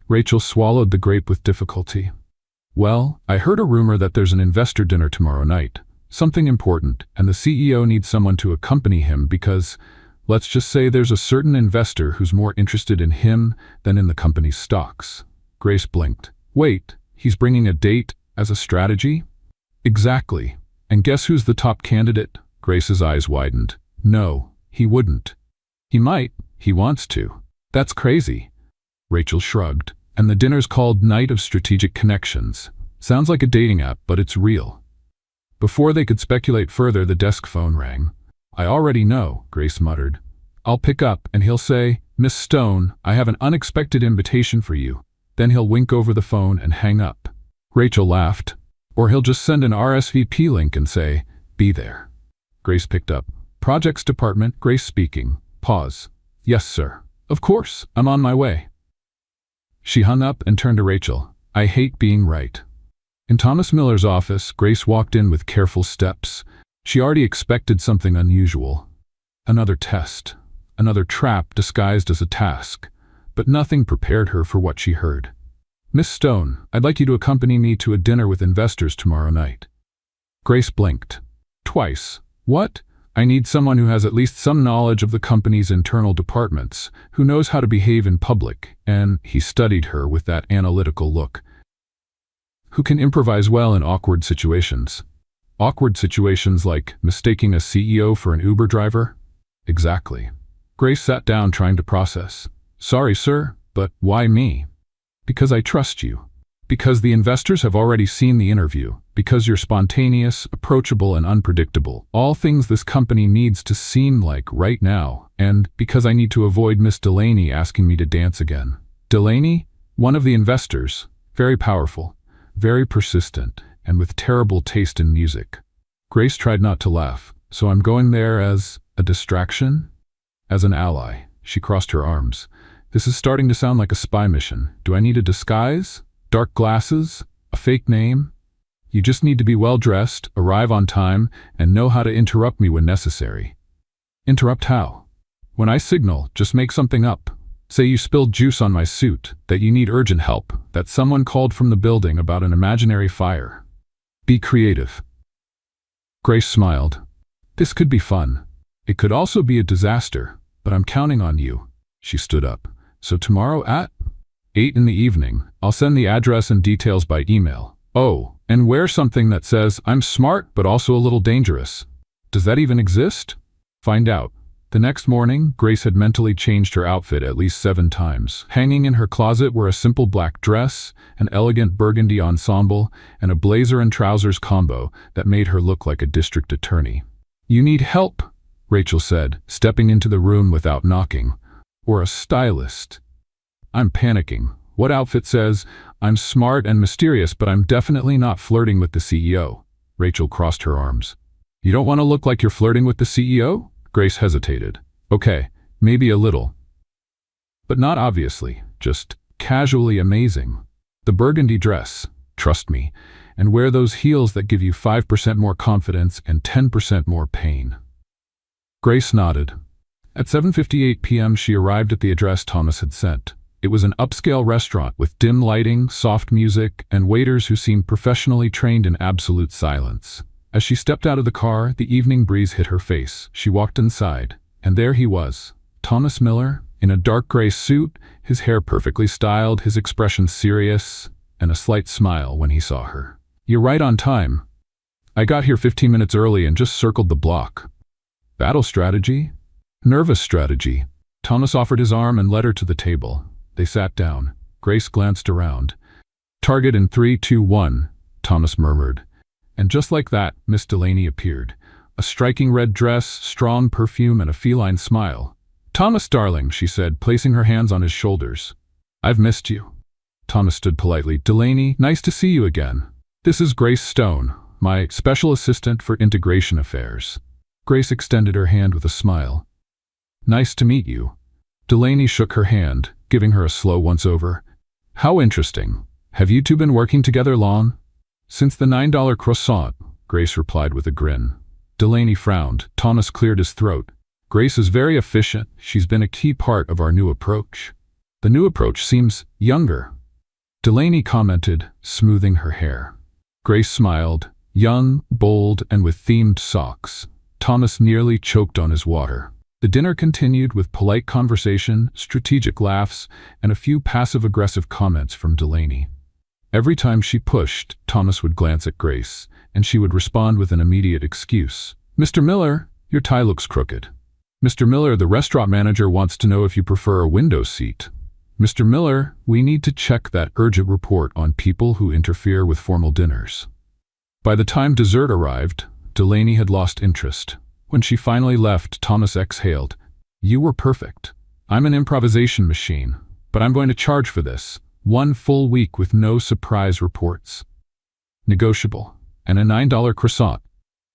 Rachel swallowed the grape with difficulty. Well, I heard a rumor that there's an investor dinner tomorrow night. Something important, and the CEO needs someone to accompany him because, let's just say there's a certain investor who's more interested in him than in the company's stocks. Grace blinked. Wait, he's bringing a date as a strategy? Exactly. And guess who's the top candidate? Grace's eyes widened. No, he wouldn't. He might. He wants to. That's crazy. Rachel shrugged. And the dinner's called Night of Strategic Connections. Sounds like a dating app, but it's real. Before they could speculate further, the desk phone rang. I already know, Grace muttered. I'll pick up, and he'll say, Miss Stone, I have an unexpected invitation for you. Then he'll wink over the phone and hang up. Rachel laughed. Or he'll just send an RSVP link and say, be there. Grace picked up. Projects Department, Grace speaking. Pause. Yes, sir. Of course, I'm on my way. She hung up and turned to Rachel. I hate being right. In Thomas Miller's office, Grace walked in with careful steps. She already expected something unusual. Another test. Another trap disguised as a task. But nothing prepared her for what she heard. Miss Stone, I'd like you to accompany me to a dinner with investors tomorrow night. Grace blinked. Twice. What? I need someone who has at least some knowledge of the company's internal departments, who knows how to behave in public, and he studied her with that analytical look. Who can improvise well in awkward situations. Awkward situations like mistaking a CEO for an Uber driver? Exactly. Grace sat down trying to process. Sorry, sir, but why me? Because I trust you. Because the investors have already seen the interview. Because you're spontaneous, approachable, and unpredictable. All things this company needs to seem like right now. And because I need to avoid Miss Delaney asking me to dance again. Delaney? One of the investors. Very powerful. Very persistent. And with terrible taste in music. Grace tried not to laugh. So I'm going there as a distraction? As an ally. She crossed her arms. This is starting to sound like a spy mission. Do I need a disguise? Dark glasses? A fake name? You just need to be well-dressed, arrive on time, and know how to interrupt me when necessary. Interrupt how? When I signal, just make something up. Say you spilled juice on my suit, that you need urgent help, that someone called from the building about an imaginary fire. Be creative. Grace smiled. This could be fun. It could also be a disaster, but I'm counting on you. She stood up. So tomorrow at 8 in the evening, I'll send the address and details by email. Oh, and wear something that says, I'm smart but also a little dangerous. Does that even exist? Find out. The next morning, Grace had mentally changed her outfit at least 7 times. Hanging in her closet were a simple black dress, an elegant burgundy ensemble, and a blazer and trousers combo that made her look like a district attorney. "You need help," Rachel said, stepping into the room without knocking. "Or a stylist." "I'm panicking. What outfit says, I'm smart and mysterious, but I'm definitely not flirting with the CEO." Rachel crossed her arms. "You don't want to look like you're flirting with the CEO?" Grace hesitated. "Okay, maybe a little. But not obviously, just casually amazing. The burgundy dress, trust me, and wear those heels that give you 5% more confidence and 10% more pain." Grace nodded. At 7:58 p.m. she arrived at the address Thomas had sent. It was an upscale restaurant with dim lighting, soft music, and waiters who seemed professionally trained in absolute silence. As she stepped out of the car, the evening breeze hit her face. She walked inside, and there he was, Thomas Miller, in a dark gray suit, his hair perfectly styled, his expression serious, and a slight smile when he saw her. "You're right on time. I got here 15 minutes early and just circled the block." "Battle strategy?" "Nervous strategy." Thomas offered his arm and led her to the table. They sat down. Grace glanced around. "Target in 3, 2, 1, Thomas murmured. And just like that, Miss Delaney appeared. A striking red dress, strong perfume, and a feline smile. "Thomas, darling," she said, placing her hands on his shoulders. "I've missed you." Thomas stood politely. "Delaney, nice to see you again. This is Grace Stone, my special assistant for integration affairs." Grace extended her hand with a smile. "Nice to meet you." Delaney shook her hand, giving her a slow once-over. "How interesting. Have you two been working together long?" "Since the $9 croissant," Grace replied with a grin. Delaney frowned. Thomas cleared his throat. "Grace is very efficient. She's been a key part of our new approach." "The new approach seems younger," Delaney commented, smoothing her hair. Grace smiled, young, bold, and with themed socks. Thomas nearly choked on his water. The dinner continued with polite conversation, strategic laughs, and a few passive-aggressive comments from Delaney. Every time she pushed, Thomas would glance at Grace, and she would respond with an immediate excuse. "Mr. Miller, your tie looks crooked." "Mr. Miller, the restaurant manager wants to know if you prefer a window seat." "Mr. Miller, we need to check that urgent report on people who interfere with formal dinners." By the time dessert arrived, Delaney had lost interest. When she finally left, Thomas exhaled. "You were perfect. I'm an improvisation machine, but I'm going to charge for this. 1 full week with no surprise reports. Negotiable. And a $9 croissant."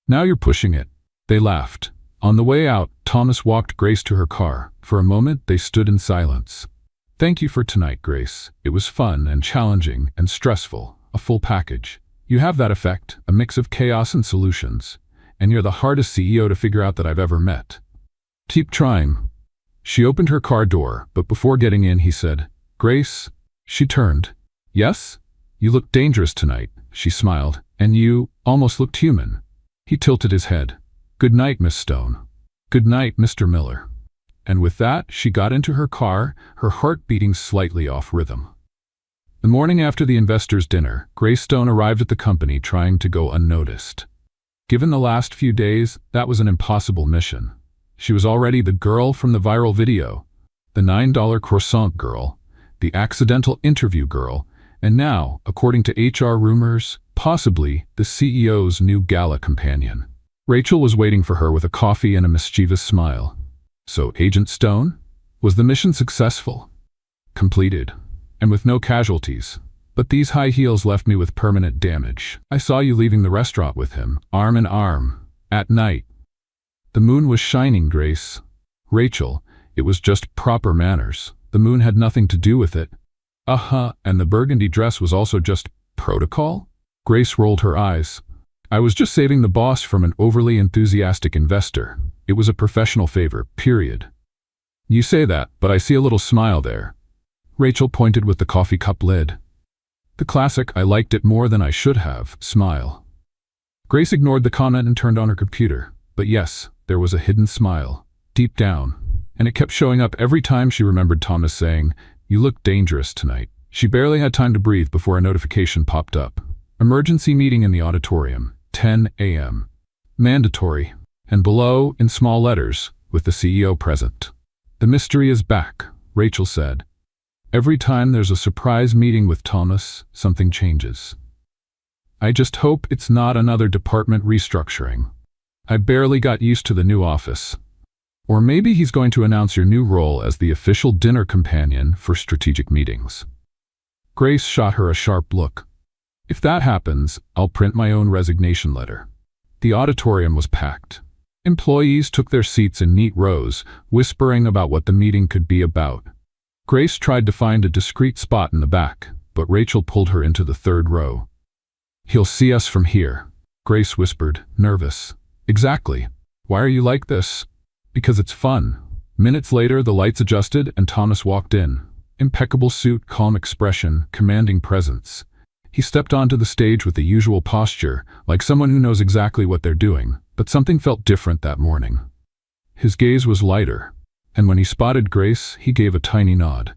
"Now you're pushing it." They laughed. On the way out, Thomas walked Grace to her car. For a moment, they stood in silence. "Thank you for tonight, Grace. It was fun and challenging and stressful, a full package. You have that effect, a mix of chaos and solutions. And you're the hardest CEO to figure out that I've ever met. Keep trying." She opened her car door, but before getting in, he said, "Grace?" She turned. "Yes? You look dangerous tonight," she smiled, "and you almost looked human." He tilted his head. "Good night, Miss Stone." "Good night, Mr. Miller." And with that, she got into her car, her heart beating slightly off rhythm. The morning after the investors' dinner, Grace Stone arrived at the company trying to go unnoticed. Given the last few days, that was an impossible mission. She was already the girl from the viral video, the $9 croissant girl, the accidental interview girl, and now, according to HR rumors, possibly the CEO's new gala companion. Rachel was waiting for her with a coffee and a mischievous smile. "So, Agent Stone, was the mission successful?" "Completed, and with no casualties. But these high heels left me with permanent damage. I saw you leaving the restaurant with him, arm in arm, at night." "The moon was shining, Grace." "Rachel, it was just proper manners. The moon had nothing to do with it." And the burgundy dress was also just protocol?" Grace rolled her eyes. "I was just saving the boss from an overly enthusiastic investor. It was a professional favor, period." "You say that, but I see a little smile there." Rachel pointed with the coffee cup lid. The classic "I liked it more than I should have" smile. Grace ignored the comment and turned on her computer. But yes, there was a hidden smile, deep down, and it kept showing up every time she remembered Thomas saying, "You look dangerous tonight." She barely had time to breathe before a notification popped up. "Emergency meeting in the auditorium, 10 a.m. Mandatory." And below, in small letters, with the CEO present. "The mystery is back," Rachel said. "Every time there's a surprise meeting with Thomas, something changes. I just hope it's not another department restructuring. I barely got used to the new office. Or maybe he's going to announce your new role as the official dinner companion for strategic meetings." Grace shot her a sharp look. "If that happens, I'll print my own resignation letter." The auditorium was packed. Employees took their seats in neat rows, whispering about what the meeting could be about. Grace tried to find a discreet spot in the back, but Rachel pulled her into the third row. "He'll see us from here," Grace whispered, nervous. "Exactly. Why are you like this?" "Because it's fun." Minutes later, the lights adjusted and Thomas walked in. Impeccable suit, calm expression, commanding presence. He stepped onto the stage with the usual posture, like someone who knows exactly what they're doing, but something felt different that morning. His gaze was lighter, and when he spotted Grace, he gave a tiny nod.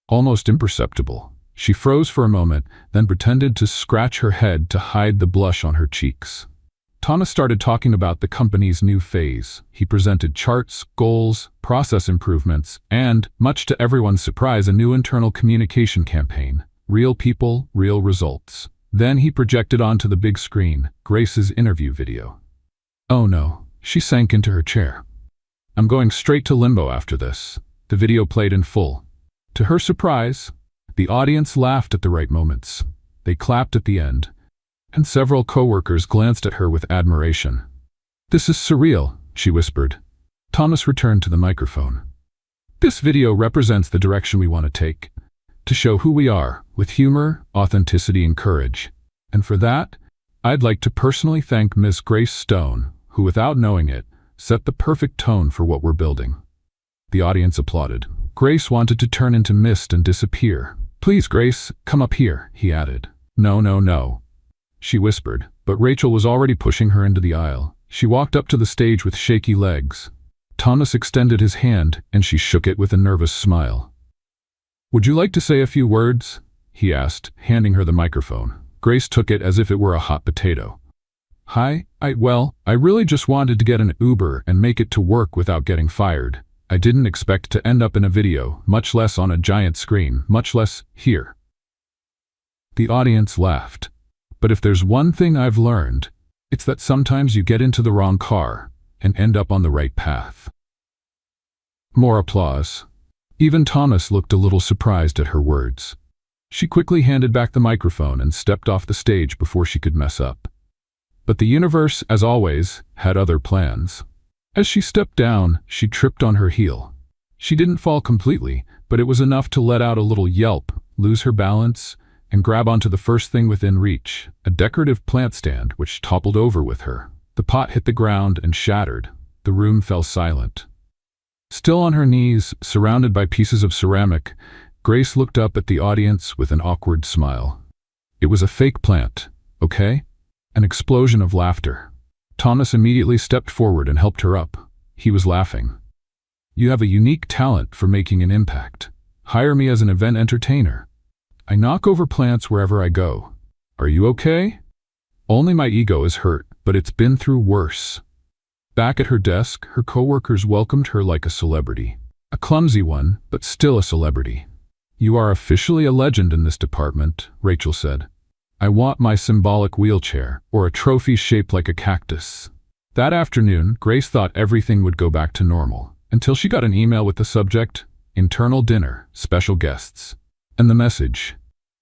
Almost imperceptible. She froze for a moment, then pretended to scratch her head to hide the blush on her cheeks. Thomas started talking about the company's new phase. He presented charts, goals, process improvements, and, much to everyone's surprise, a new internal communication campaign. Real people, real results. Then he projected onto the big screen Grace's interview video. Oh no, she sank into her chair. "I'm going straight to limbo after this." The video played in full. To her surprise, the audience laughed at the right moments. They clapped at the end, and several coworkers glanced at her with admiration. "This is surreal," she whispered. Thomas returned to the microphone. "This video represents the direction we want to take, to show who we are, with humor, authenticity, and courage. And for that, I'd like to personally thank Miss Grace Stone, who, without knowing it, set the perfect tone for what we're building." The audience applauded. Grace wanted to turn into mist and disappear. "Please, Grace, come up here," he added. "No, no, no," she whispered, but Rachel was already pushing her into the aisle. She walked up to the stage with shaky legs. Thomas extended his hand, and she shook it with a nervous smile. "Would you like to say a few words?" he asked, handing her the microphone. Grace took it as if it were a hot potato. "Hi, I really just wanted to get an Uber and make it to work without getting fired. I didn't expect to end up in a video, much less on a giant screen, much less here." The audience laughed. But if there's one thing I've learned, it's that sometimes you get into the wrong car and end up on the right path. More applause. Even Thomas looked a little surprised at her words. She quickly handed back the microphone and stepped off the stage before she could mess up. But the universe, as always, had other plans. As she stepped down, she tripped on her heel. She didn't fall completely, but it was enough to let out a little yelp, lose her balance, and grab onto the first thing within reach, a decorative plant stand which toppled over with her. The pot hit the ground and shattered. The room fell silent. Still on her knees, surrounded by pieces of ceramic, Grace looked up at the audience with an awkward smile. It was a fake plant, okay? An explosion of laughter. Thomas immediately stepped forward and helped her up. He was laughing. "You have a unique talent for making an impact. Hire me as an event entertainer. I knock over plants wherever I go. Are you okay?" "Only my ego is hurt, but it's been through worse." Back at her desk, her coworkers welcomed her like a celebrity. A clumsy one, but still a celebrity. "You are officially a legend in this department," Rachel said. "I want my symbolic wheelchair, or a trophy shaped like a cactus." That afternoon, Grace thought everything would go back to normal, until she got an email with the subject, "Internal dinner, special guests." And the message,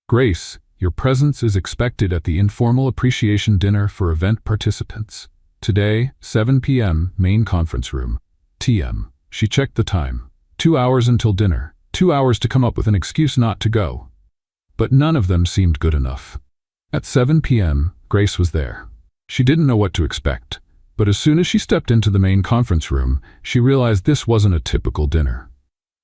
"Grace, your presence is expected at the informal appreciation dinner for event participants. Today, 7 p.m., main conference room. TM. She checked the time. 2 hours until dinner. 2 hours to come up with an excuse not to go. But none of them seemed good enough. At 7 p.m., Grace was there. She didn't know what to expect, but as soon as she stepped into the main conference room, she realized this wasn't a typical dinner.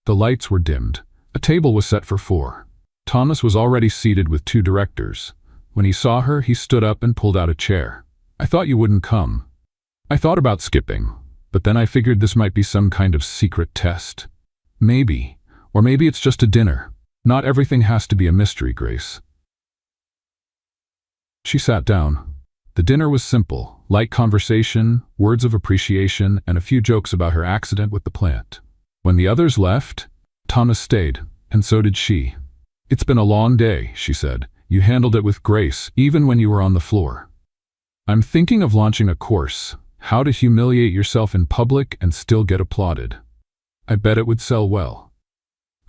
The lights were dimmed. A table was set for 4. Thomas was already seated with 2 directors. When he saw her, he stood up and pulled out a chair. "I thought you wouldn't come." "I thought about skipping, but then I figured this might be some kind of secret test. Maybe, or maybe it's just a dinner. Not everything has to be a mystery, Grace." She sat down. The dinner was simple, light conversation, words of appreciation, and a few jokes about her accident with the plant. When the others left, Thomas stayed, and so did she. "It's been a long day," she said. "You handled it with grace, even when you were on the floor. I'm thinking of launching a course, how to humiliate yourself in public and still get applauded. I bet it would sell well."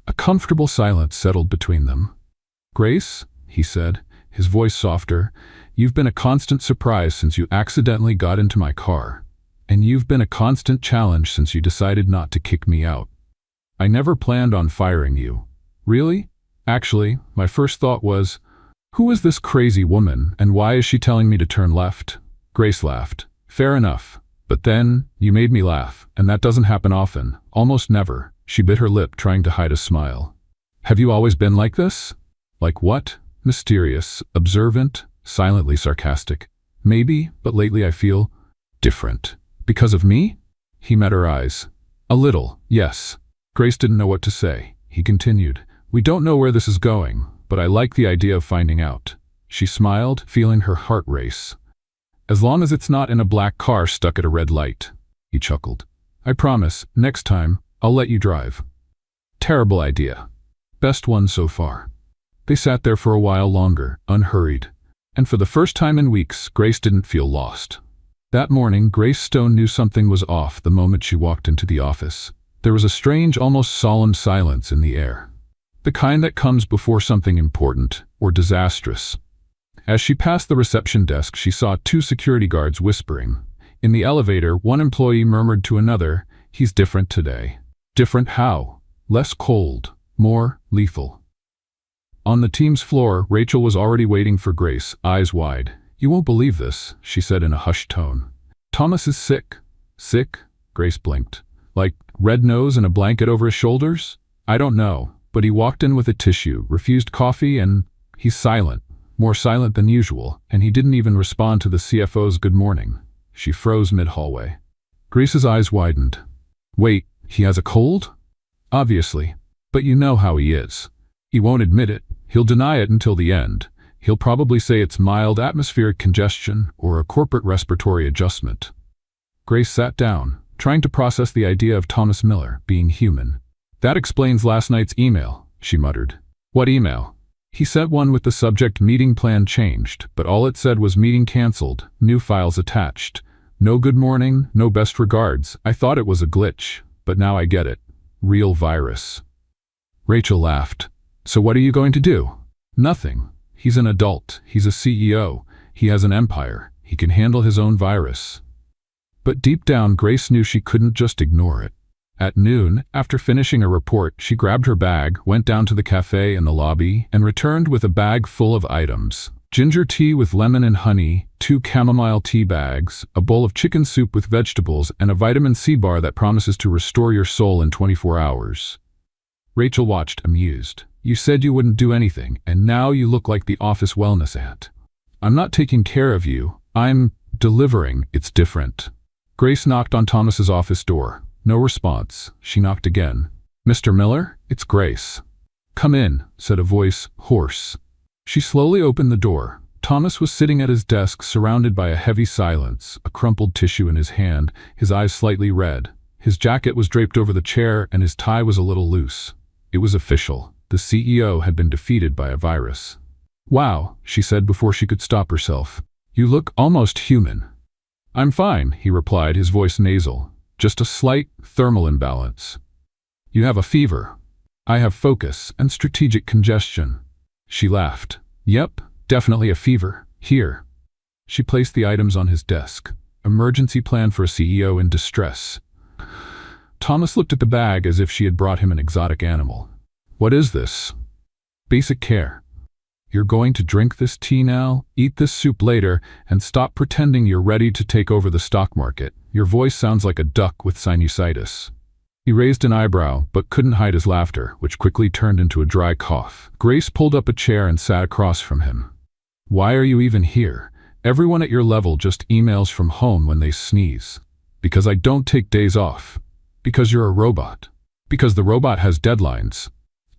A comfortable silence settled between them. "Grace," he said, his voice softer, "you've been a constant surprise since you accidentally got into my car. And you've been a constant challenge since you decided not to kick me out. I never planned on firing you." "Really? Actually, my first thought was, who is this crazy woman, and why is she telling me to turn left?" Grace laughed. "Fair enough. But then, you made me laugh, and that doesn't happen often, almost never." She bit her lip, trying to hide a smile. "Have you always been like this?" "Like what?" "Mysterious, observant, silently sarcastic." "Maybe, but lately I feel different." "Because of me?" He met her eyes. "A little, yes." Grace didn't know what to say. He continued, "We don't know where this is going, but I like the idea of finding out." She smiled, feeling her heart race. "As long as it's not in a black car stuck at a red light." He chuckled. "I promise, next time, I'll let you drive." "Terrible idea. Best one so far." They sat there for a while longer, unhurried. And for the first time in weeks, Grace didn't feel lost. That morning, Grace Stone knew something was off the moment she walked into the office. There was a strange, almost solemn silence in the air. The kind that comes before something important or disastrous. As she passed the reception desk, she saw two security guards whispering. In the elevator, one employee murmured to another, "He's different today." Different how? Less cold, more lethal. On the team's floor, Rachel was already waiting for Grace, eyes wide. "You won't believe this," she said in a hushed tone. "Thomas is sick." "Sick?" Grace blinked. "Like, red nose and a blanket over his shoulders?" "I don't know, but he walked in with a tissue, refused coffee, and he's silent. More silent than usual, and he didn't even respond to the CFO's good morning." She froze mid-hallway. Grace's eyes widened. "Wait, he has a cold?" "Obviously. But you know how he is. He won't admit it. He'll deny it until the end. He'll probably say it's mild atmospheric congestion or a corporate respiratory adjustment." Grace sat down, trying to process the idea of Thomas Miller being human. "That explains last night's email," she muttered. "What email?" He sent one with the subject "Meeting plan changed," but all it said was "Meeting cancelled, new files attached. No good morning, no best regards. I thought it was a glitch, but now I get it. Real virus." Rachel laughed. "So what are you going to do?" "Nothing. He's an adult. He's a CEO. He has an empire. He can handle his own virus." But deep down, Grace knew she couldn't just ignore it. At noon, after finishing a report, she grabbed her bag, went down to the cafe in the lobby, and returned with a bag full of items. Ginger tea with lemon and honey, 2 chamomile tea bags, a bowl of chicken soup with vegetables, and a vitamin C bar that promises to restore your soul in 24 hours. Rachel watched, amused. "You said you wouldn't do anything, and now you look like the office wellness aunt." "I'm not taking care of you. I'm delivering. It's different." Grace knocked on Thomas's office door. No response. She knocked again. "Mr. Miller, it's Grace." "Come in," said a voice, hoarse. She slowly opened the door. Thomas was sitting at his desk, surrounded by a heavy silence, a crumpled tissue in his hand, his eyes slightly red. His jacket was draped over the chair, and his tie was a little loose. It was official. The CEO had been defeated by a virus. "Wow," she said before she could stop herself. "You look almost human." "I'm fine," he replied, his voice nasal. "Just a slight thermal imbalance." "You have a fever." "I have focus and strategic congestion." She laughed. "Yep, definitely a fever. Here." She placed the items on his desk. Emergency plan for a CEO in distress. Thomas looked at the bag as if she had brought him an exotic animal. "What is this?" "Basic care. You're going to drink this tea now, eat this soup later, and stop pretending you're ready to take over the stock market. Your voice sounds like a duck with sinusitis." He raised an eyebrow, but couldn't hide his laughter, which quickly turned into a dry cough. Grace pulled up a chair and sat across from him. "Why are you even here? Everyone at your level just emails from home when they sneeze." "Because I don't take days off." "Because you're a robot." "Because the robot has deadlines."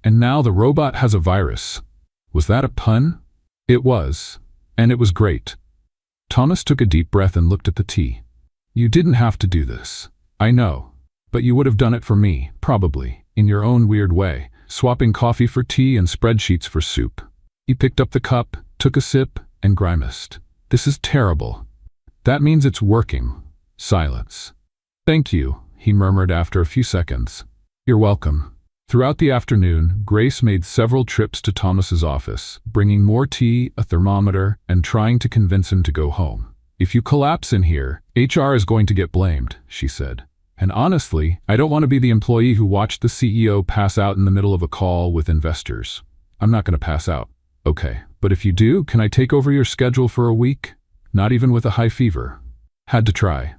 "And now the robot has a virus." Was that a pun? It was. And it was great. Thomas took a deep breath and looked at the tea. You didn't have to do this. I know. But you would have done it for me, probably, in your own weird way, swapping coffee for tea and spreadsheets for soup. He picked up the cup, took a sip, and grimaced. This is terrible. That means it's working. Silence. Thank you, he murmured after a few seconds. You're welcome. Throughout the afternoon, Grace made several trips to Thomas's office, bringing more tea, a thermometer, and trying to convince him to go home. If you collapse in here, HR is going to get blamed, she said. And honestly, I don't want to be the employee who watched the CEO pass out in the middle of a call with investors. I'm not going to pass out. Okay, but if you do, can I take over your schedule for a week? Not even with a high fever. Had to try.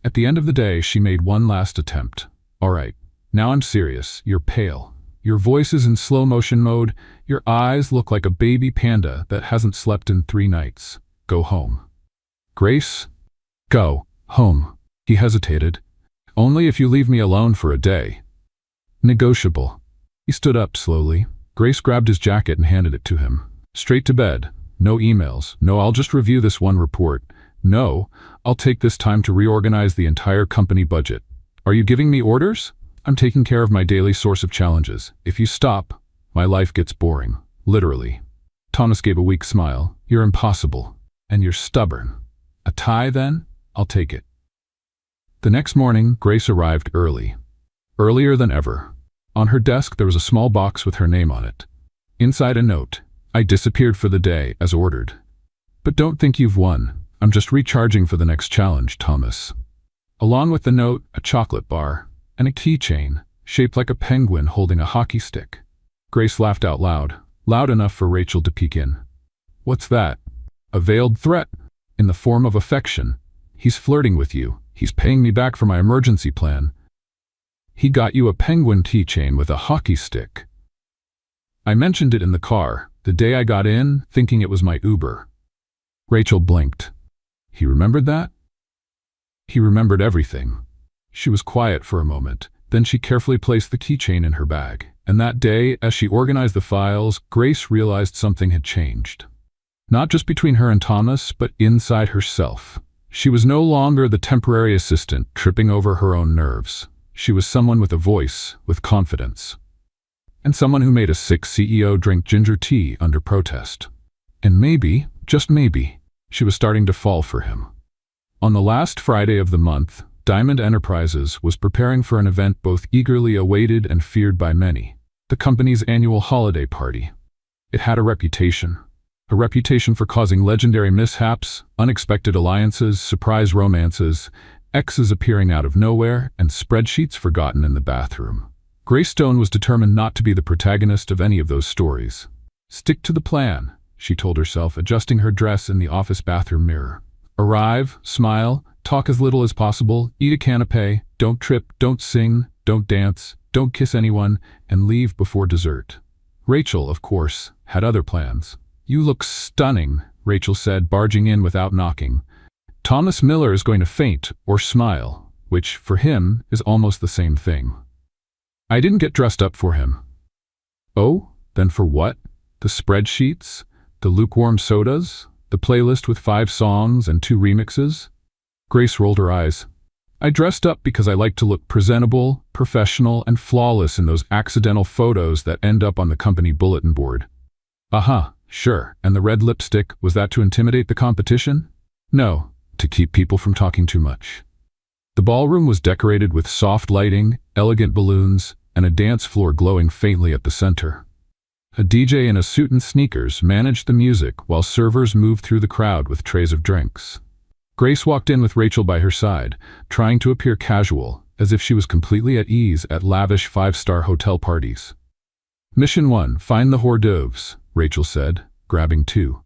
At the end of the day, she made one last attempt. All right, now I'm serious. You're pale. Your voice is in slow motion mode. Your eyes look like a baby panda that hasn't slept in 3 nights. Go home. Grace? Go home. He hesitated. Only if you leave me alone for a day. Negotiable. He stood up slowly. Grace grabbed his jacket and handed it to him. Straight to bed. No emails. No, I'll just review this one report. No, I'll take this time to reorganize the entire company budget. Are you giving me orders? I'm taking care of my daily source of challenges. If you stop, my life gets boring. Literally. Thomas gave a weak smile. You're impossible. And you're stubborn. A tie, then? I'll take it. The next morning, Grace arrived early. Earlier than ever. On her desk, there was a small box with her name on it. Inside a note. I disappeared for the day, as ordered. But don't think you've won. I'm just recharging for the next challenge, Thomas. Along with the note, a chocolate bar, and a keychain, shaped like a penguin holding a hockey stick. Grace laughed out loud, loud enough for Rachel to peek in. What's that? A veiled threat, in the form of affection. He's flirting with you. He's paying me back for my emergency plan. He got you a penguin keychain with a hockey stick. I mentioned it in the car, the day I got in, thinking it was my Uber. Rachel blinked. He remembered that? He remembered everything. She was quiet for a moment, then she carefully placed the keychain in her bag. And that day, as she organized the files, Grace realized something had changed. Not just between her and Thomas, but inside herself. She was no longer the temporary assistant tripping over her own nerves. She was someone with a voice, with confidence. And someone who made a sick CEO drink ginger tea under protest. And maybe, just maybe, she was starting to fall for him. On the last Friday of the month, Diamond Enterprises was preparing for an event both eagerly awaited and feared by many, the company's annual holiday party. It had a reputation for causing legendary mishaps, unexpected alliances, surprise romances, exes appearing out of nowhere, and spreadsheets forgotten in the bathroom. Grace Stone was determined not to be the protagonist of any of those stories. Stick to the plan, she told herself, adjusting her dress in the office bathroom mirror. Arrive, smile, talk as little as possible, eat a canapé, don't trip, don't sing, don't dance, don't kiss anyone, and leave before dessert. Rachel, of course, had other plans. You look stunning, Rachel said, barging in without knocking. Thomas Miller is going to faint or smile, which, for him, is almost the same thing. I didn't get dressed up for him. Oh, then for what? The spreadsheets? The lukewarm sodas? The playlist with 5 songs and 2 remixes? Grace rolled her eyes. I dressed up because I like to look presentable, professional, and flawless in those accidental photos that end up on the company bulletin board. Sure. And the red lipstick, was that to intimidate the competition? No, to keep people from talking too much. The ballroom was decorated with soft lighting, elegant balloons, and a dance floor glowing faintly at the center. A DJ in a suit and sneakers managed the music while servers moved through the crowd with trays of drinks. Grace walked in with Rachel by her side, trying to appear casual, as if she was completely at ease at lavish 5-star hotel parties. Mission 1, find the hors d'oeuvres, Rachel said, grabbing 2.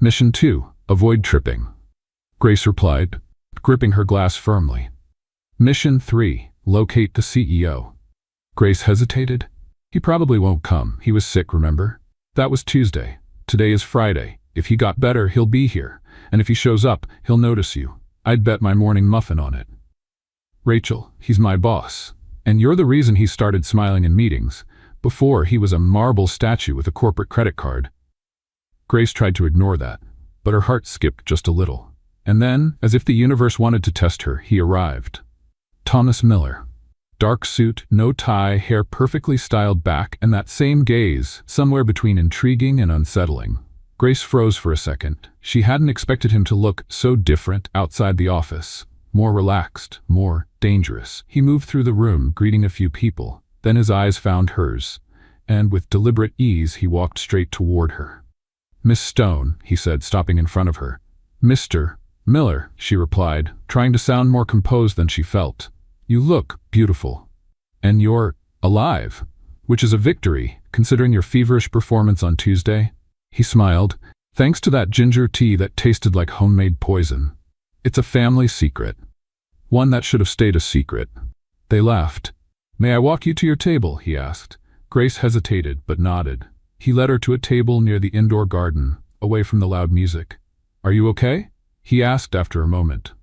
Mission 2, avoid tripping. Grace replied, gripping her glass firmly. Mission 3, locate the CEO. Grace hesitated. He probably won't come. He was sick, remember? That was Tuesday. Today is Friday. If he got better, he'll be here. And if he shows up, he'll notice you. I'd bet my morning muffin on it. Rachel, he's my boss. And you're the reason he started smiling in meetings. Before, he was a marble statue with a corporate credit card. Grace tried to ignore that. but her heart skipped just a little. And then, as if the universe wanted to test her, he arrived. Thomas Miller. Dark suit, no tie, hair perfectly styled back, and that same gaze, somewhere between intriguing and unsettling. Grace froze for a second. She hadn't expected him to look so different outside the office. More relaxed, more dangerous. He moved through the room, greeting a few people. Then his eyes found hers, and with deliberate ease he walked straight toward her. "Miss Stone," he said, stopping in front of her. "Mr. Miller," she replied, trying to sound more composed than she felt. "You look beautiful. And you're alive, which is a victory, considering your feverish performance on Tuesday." He smiled. "Thanks to that ginger tea that tasted like homemade poison. It's a family secret. One that should have stayed a secret." They laughed. "May I walk you to your table?" he asked. Grace hesitated, but nodded. He led her to a table near the indoor garden, away from the loud music. "Are you okay?" he asked after a moment.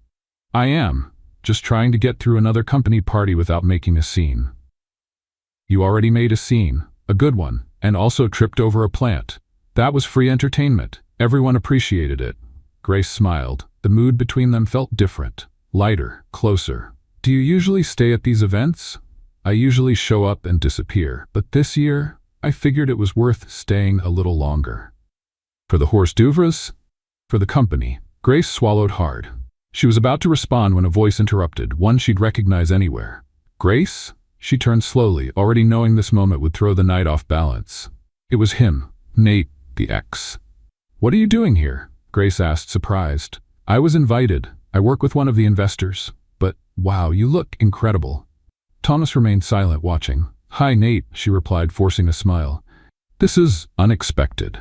"I am. Just trying to get through another company party without making a scene." "You already made a scene, a good one, and also tripped over a plant. That was free entertainment. Everyone appreciated it." Grace smiled. The mood between them felt different, lighter, closer. "Do you usually stay at these events?" "I usually show up and disappear, but this year, I figured it was worth staying a little longer." "For the hors d'oeuvres?" "For the company." Grace swallowed hard. She was about to respond when a voice interrupted, one she'd recognize anywhere. "Grace?" She turned slowly, already knowing this moment would throw the night off balance. It was him, Nate, the ex. "What are you doing here?" Grace asked, surprised. "I was invited. I work with one of the investors. But, wow, you look incredible." Thomas remained silent, watching. "Hi, Nate," she replied, forcing a smile. "This is unexpected.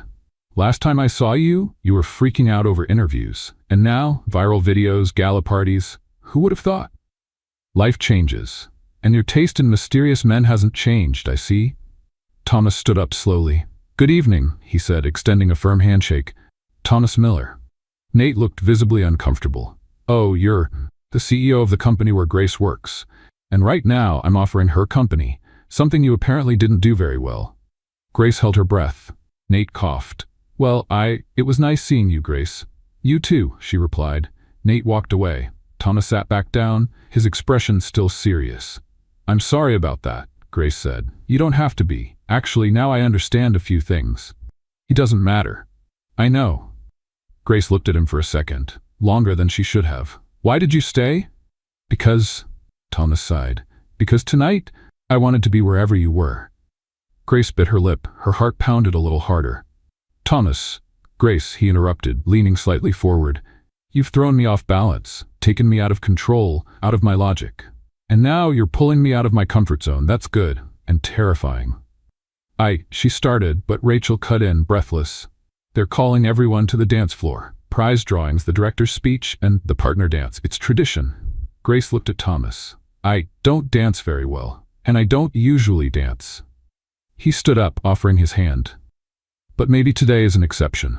Last time I saw you, you were freaking out over interviews. And now, viral videos, gala parties. Who would have thought?" "Life changes. And your taste in mysterious men hasn't changed, I see." Thomas stood up slowly. "Good evening," he said, extending a firm handshake. "Thomas Miller." Nate looked visibly uncomfortable. "Oh, you're the CEO of the company where Grace works. And right now, I'm offering her company, something you apparently didn't do very well." Grace held her breath. Nate coughed. "Well, it was nice seeing you, Grace." "You too," she replied. Nate walked away. Thomas sat back down, his expression still serious. "I'm sorry about that," Grace said. "You don't have to be. Actually, now I understand a few things." "It doesn't matter." "I know." Grace looked at him for a second, longer than she should have. "Why did you stay?" "Because," Thomas sighed, "because tonight, I wanted to be wherever you were." Grace bit her lip. Her heart pounded a little harder. "Thomas." "Grace," he interrupted, leaning slightly forward. "You've thrown me off balance, taken me out of control, out of my logic. And now you're pulling me out of my comfort zone. That's good, and terrifying." She started, but Rachel cut in, breathless. "They're calling everyone to the dance floor. Prize drawings, the director's speech, and the partner dance. It's tradition." Grace looked at Thomas. "I don't dance very well, and I don't usually dance." He stood up, offering his hand. "But maybe today is an exception."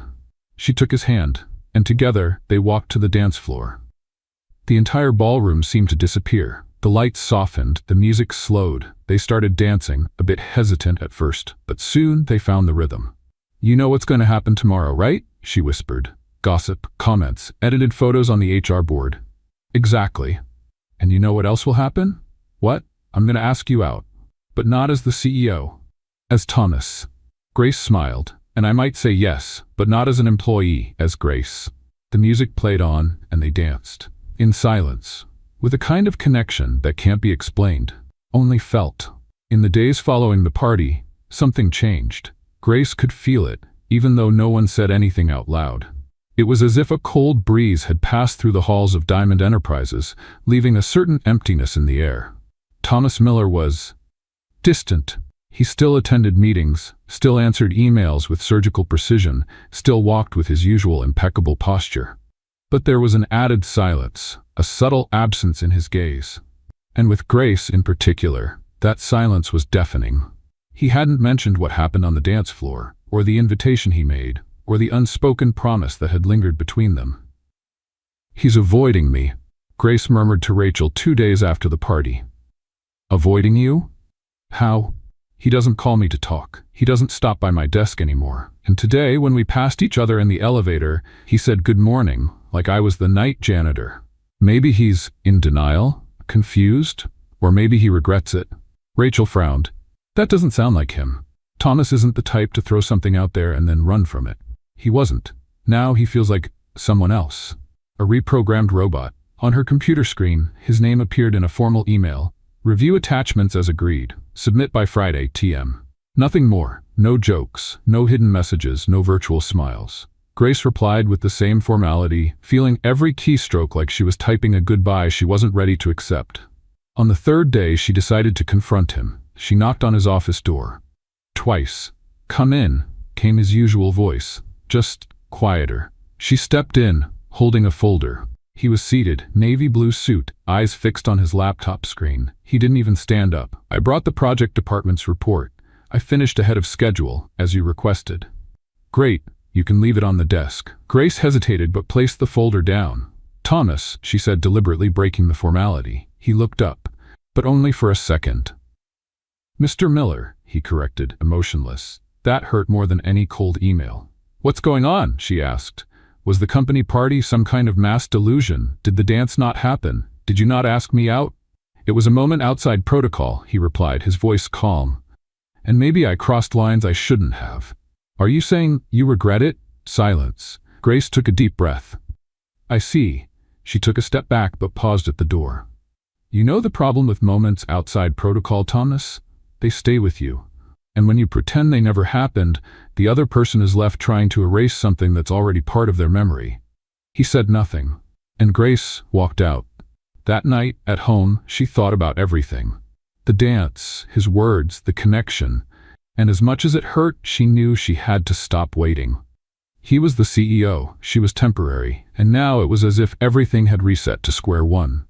She took his hand, and together they walked to the dance floor. The entire ballroom seemed to disappear. The lights softened, the music slowed. They started dancing, a bit hesitant at first, but soon they found the rhythm. "You know what's going to happen tomorrow, right?" she whispered. "Gossip, comments, edited photos on the HR board." "Exactly. And you know what else will happen?" "What?" "I'm going to ask you out. But not as the CEO. As Thomas." Grace smiled. "And I might say yes, but not as an employee, as Grace." The music played on, and they danced. In silence. With a kind of connection that can't be explained, only felt. In the days following the party, something changed. Grace could feel it, even though no one said anything out loud. It was as if a cold breeze had passed through the halls of Diamond Enterprises, leaving a certain emptiness in the air. Thomas Miller was distant. He still attended meetings, still answered emails with surgical precision, still walked with his usual impeccable posture. But there was an added silence, a subtle absence in his gaze. And with Grace in particular, that silence was deafening. He hadn't mentioned what happened on the dance floor, or the invitation he made, or the unspoken promise that had lingered between them. "He's avoiding me," Grace murmured to Rachel 2 days after the party. "Avoiding you? How?" He doesn't call me to talk. He doesn't stop by my desk anymore. And today, when we passed each other in the elevator, he said good morning, like I was the night janitor. Maybe he's in denial, confused, or maybe he regrets it. Rachel frowned. That doesn't sound like him. Thomas isn't the type to throw something out there and then run from it. He wasn't. Now he feels like someone else. A reprogrammed robot. On her computer screen, his name appeared in a formal email. Review attachments as agreed. Submit by Friday, TM. Nothing more. No jokes, no hidden messages, no virtual smiles. Grace replied with the same formality, feeling every keystroke like she was typing a goodbye she wasn't ready to accept. On the third day, she decided to confront him. She knocked on his office door. Twice. Come in, came his usual voice, just quieter. She stepped in, holding a folder. He was seated, navy blue suit, eyes fixed on his laptop screen. He didn't even stand up. I brought the project department's report. I finished ahead of schedule, as you requested. Great, you can leave it on the desk. Grace hesitated but placed the folder down. Thomas, she said, deliberately breaking the formality. He looked up, but only for a second. Mr. Miller, he corrected, emotionless. That hurt more than any cold email. What's going on? She asked. Was the company party some kind of mass delusion? Did the dance not happen? Did you not ask me out? It was a moment outside protocol, he replied, his voice calm. And maybe I crossed lines I shouldn't have. Are you saying you regret it? Silence. Grace took a deep breath. I see. She took a step back but paused at the door. You know the problem with moments outside protocol, Thomas? They stay with you. And when you pretend they never happened, the other person is left trying to erase something that's already part of their memory. He said nothing, and Grace walked out. That night, at home, she thought about everything. The dance, his words, the connection, and as much as it hurt, she knew she had to stop waiting. He was the CEO, she was temporary, and now it was as if everything had reset to square one.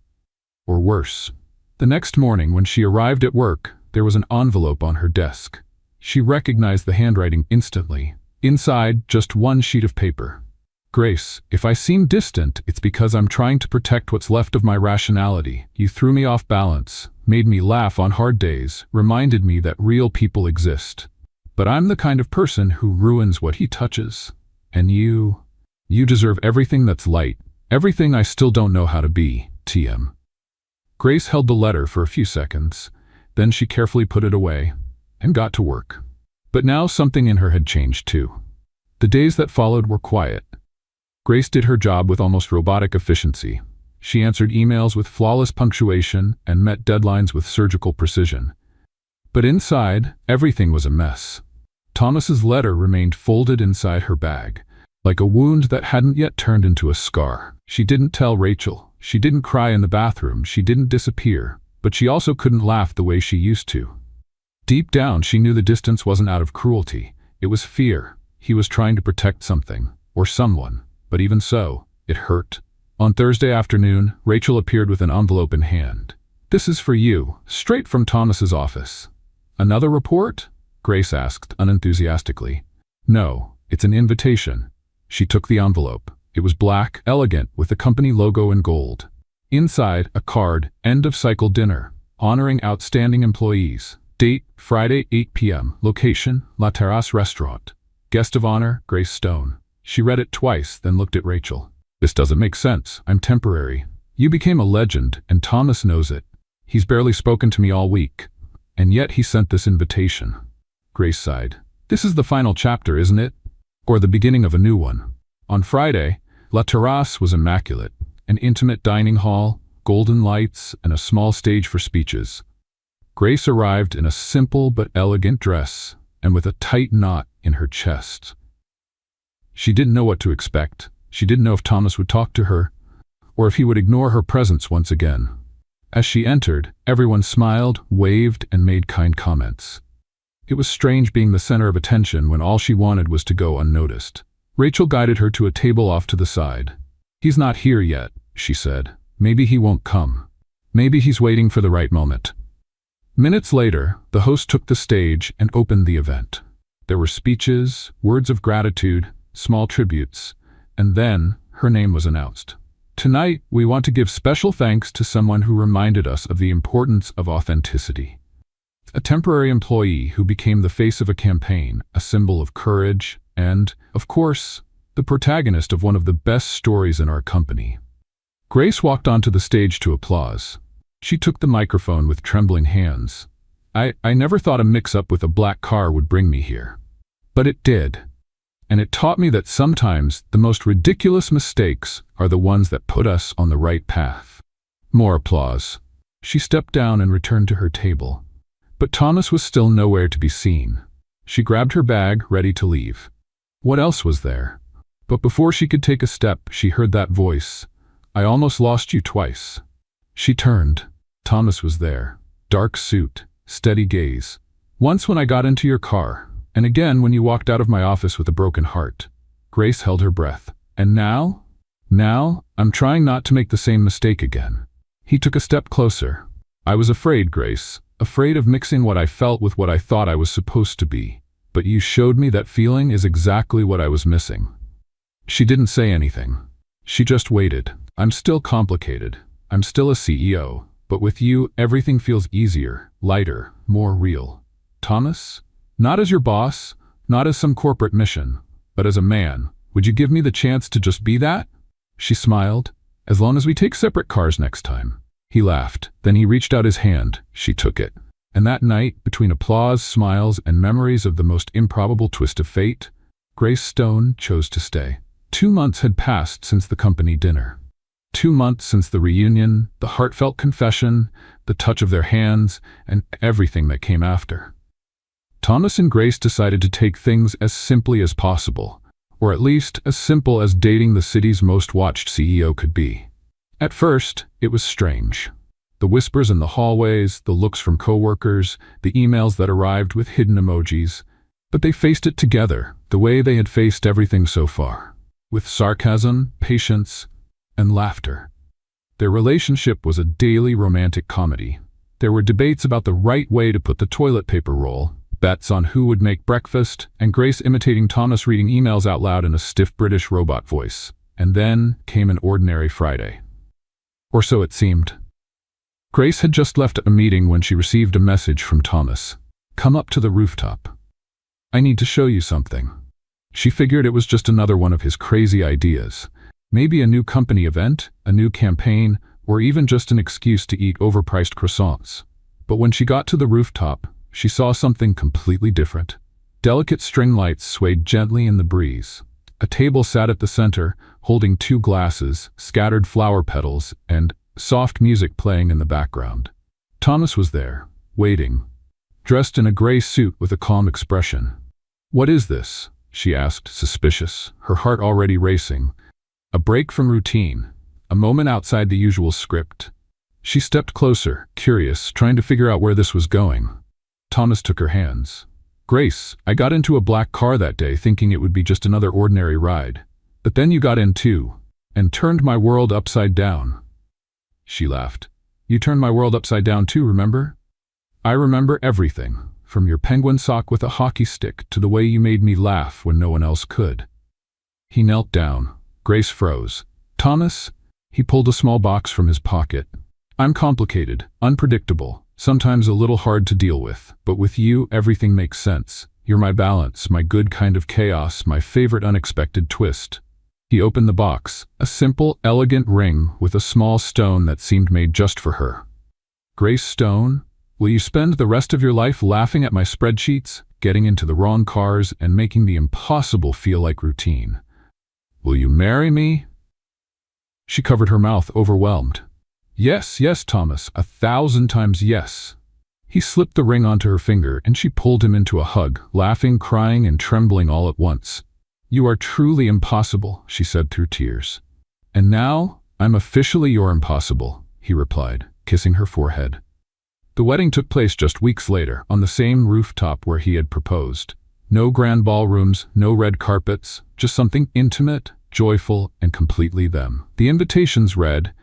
Or worse. The next morning, when she arrived at work, there was an envelope on her desk. She recognized the handwriting instantly. Inside, just one sheet of paper. Grace, if I seem distant, it's because I'm trying to protect what's left of my rationality. You threw me off balance, made me laugh on hard days, reminded me that real people exist. But I'm the kind of person who ruins what he touches. And you deserve everything that's light, everything I still don't know how to be, TM. Grace held the letter for a few seconds. Then she carefully put it away and got to work. But now something in her had changed too. The days that followed were quiet. Grace did her job with almost robotic efficiency. She answered emails with flawless punctuation and met deadlines with surgical precision. But inside, everything was a mess. Thomas's letter remained folded inside her bag, like a wound that hadn't yet turned into a scar. She didn't tell Rachel. She didn't cry in the bathroom. She didn't disappear. But she also couldn't laugh the way she used to. Deep down, she knew the distance wasn't out of cruelty. It was fear. He was trying to protect something, or someone. But even so, it hurt. On Thursday afternoon, Rachel appeared with an envelope in hand. This is for you, straight from Thomas's office. Another report? Grace asked, unenthusiastically. No, it's an invitation. She took the envelope. It was black, elegant, with the company logo in gold. Inside, a card, end-of-cycle dinner, honoring outstanding employees. Date, Friday, 8 p.m. Location, La Terrace Restaurant. Guest of honor, Grace Stone. She read it twice, then looked at Rachel. This doesn't make sense. I'm temporary. You became a legend, and Thomas knows it. He's barely spoken to me all week. And yet he sent this invitation. Grace sighed. This is the final chapter, isn't it? Or the beginning of a new one. On Friday, La Terrace was immaculate. An intimate dining hall, golden lights, and a small stage for speeches. Grace arrived in a simple but elegant dress, and with a tight knot in her chest. She didn't know what to expect. She didn't know if Thomas would talk to her, or if he would ignore her presence once again. As she entered, everyone smiled, waved, and made kind comments. It was strange being the center of attention when all she wanted was to go unnoticed. Rachel guided her to a table off to the side. He's not here yet, she said. Maybe he won't come. Maybe he's waiting for the right moment. Minutes later, the host took the stage and opened the event. There were speeches, words of gratitude, small tributes, and then her name was announced. Tonight, we want to give special thanks to someone who reminded us of the importance of authenticity. A temporary employee who became the face of a campaign, a symbol of courage, and, of course, the protagonist of one of the best stories in our company. Grace walked onto the stage to applause. She took the microphone with trembling hands. I never thought a mix-up with a black car would bring me here. But it did. And it taught me that sometimes the most ridiculous mistakes are the ones that put us on the right path. More applause. She stepped down and returned to her table. But Thomas was still nowhere to be seen. She grabbed her bag, ready to leave. What else was there? But before she could take a step, she heard that voice. I almost lost you twice. She turned. Thomas was there. Dark suit, steady gaze. Once when I got into your car, and again when you walked out of my office with a broken heart. Grace held her breath. And now? Now, I'm trying not to make the same mistake again. He took a step closer. I was afraid, Grace. Afraid of mixing what I felt with what I thought I was supposed to be. But you showed me that feeling is exactly what I was missing. She didn't say anything. She just waited. I'm still complicated. I'm still a CEO. But with you, everything feels easier, lighter, more real. Thomas? Not as your boss, not as some corporate mission, but as a man. Would you give me the chance to just be that? She smiled. As long as we take separate cars next time. He laughed. Then he reached out his hand. She took it. And that night, between applause, smiles, and memories of the most improbable twist of fate, Grace Stone chose to stay. 2 months had passed since the company dinner. 2 months since the reunion, the heartfelt confession, the touch of their hands, and everything that came after. Thomas and Grace decided to take things as simply as possible, or at least as simple as dating the city's most watched CEO could be. At first, it was strange. The whispers in the hallways, the looks from coworkers, the emails that arrived with hidden emojis. But they faced it together, the way they had faced everything so far, with sarcasm, patience, and laughter. Their relationship was a daily romantic comedy. There were debates about the right way to put the toilet paper roll, bets on who would make breakfast, and Grace imitating Thomas reading emails out loud in a stiff British robot voice. And then came an ordinary Friday. Or so it seemed. Grace had just left a meeting when she received a message from Thomas. Come up to the rooftop. I need to show you something. She figured it was just another one of his crazy ideas. Maybe a new company event, a new campaign, or even just an excuse to eat overpriced croissants. But when she got to the rooftop, she saw something completely different. Delicate string lights swayed gently in the breeze. A table sat at the center, holding 2 glasses, scattered flower petals, and soft music playing in the background. Thomas was there, waiting, dressed in a gray suit with a calm expression. What is this? She asked, suspicious, her heart already racing. A break from routine, a moment outside the usual script. She stepped closer, curious, trying to figure out where this was going. Thomas took her hands. Grace, I got into a black car that day thinking it would be just another ordinary ride. But then you got in too, and turned my world upside down. She laughed. You turned my world upside down too, remember? I remember everything, from your penguin sock with a hockey stick to the way you made me laugh when no one else could. He knelt down. Grace froze. Thomas? He pulled a small box from his pocket. I'm complicated, unpredictable, sometimes a little hard to deal with, but with you, everything makes sense. You're my balance, my good kind of chaos, my favorite unexpected twist. He opened the box, a simple, elegant ring with a small stone that seemed made just for her. Grace Stone, will you spend the rest of your life laughing at my spreadsheets, getting into the wrong cars, and making the impossible feel like routine? Will you marry me? She covered her mouth, overwhelmed. Yes, yes, Thomas, 1,000 times yes. He slipped the ring onto her finger, and she pulled him into a hug, laughing, crying, and trembling all at once. You are truly impossible, she said through tears. And now, I'm officially your impossible, he replied, kissing her forehead. The wedding took place just weeks later, on the same rooftop where he had proposed. No grand ballrooms, no red carpets, just something intimate, joyful, and completely them. The invitations read,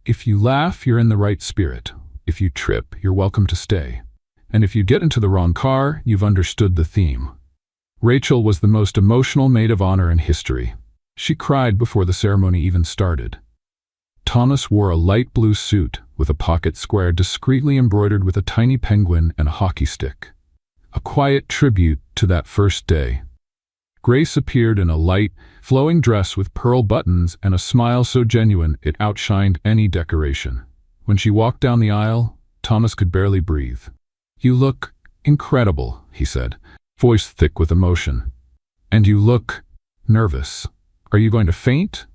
if you laugh, you're in the right spirit. If you trip, you're welcome to stay. And if you get into the wrong car, you've understood the theme. Rachel was the most emotional maid of honor in history. She cried before the ceremony even started. Thomas wore a light blue suit with a pocket square discreetly embroidered with a tiny penguin and a hockey stick. A quiet tribute to that first day. Grace appeared in a light, flowing dress with pearl buttons and a smile so genuine it outshined any decoration. When she walked down the aisle, Thomas could barely breathe. "You look incredible," he said, voice thick with emotion. "And you look nervous. Are you going to faint?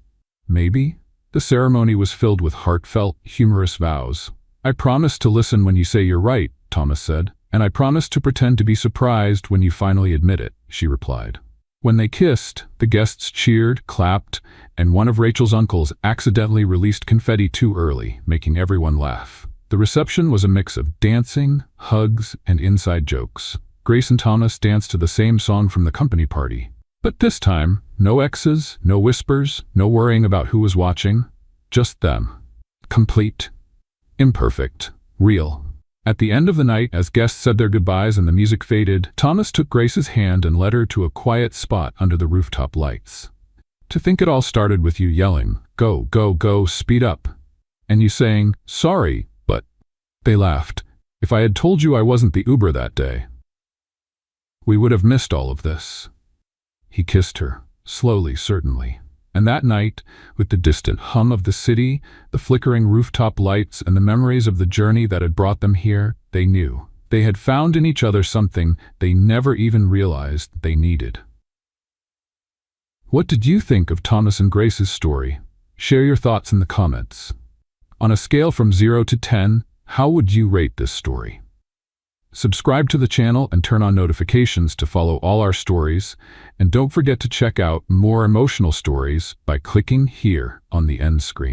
Maybe?" The ceremony was filled with heartfelt, humorous vows. "I promise to listen when you say you're right," Thomas said. "And I promise to pretend to be surprised when you finally admit it," she replied. When they kissed, the guests cheered, clapped, and one of Rachel's uncles accidentally released confetti too early, making everyone laugh. The reception was a mix of dancing, hugs, and inside jokes. Grace and Thomas danced to the same song from the company party. But this time, no exes, no whispers, no worrying about who was watching. Just them. Complete. Imperfect. Real. At the end of the night, as guests said their goodbyes and the music faded, Thomas took Grace's hand and led her to a quiet spot under the rooftop lights. "To think it all started with you yelling, 'Go, go, go, speed up,' and you saying, 'Sorry, but—'" They laughed. "If I had told you I wasn't the Uber that day, we would have missed all of this." He kissed her, slowly, certainly. And that night, with the distant hum of the city, the flickering rooftop lights, and the memories of the journey that had brought them here, they knew. They had found in each other something they never even realized they needed. What did you think of Thomas and Grace's story? Share your thoughts in the comments. On a scale from 0 to 10, how would you rate this story? Subscribe to the channel and turn on notifications to follow all our stories, and don't forget to check out more emotional stories by clicking here on the end screen.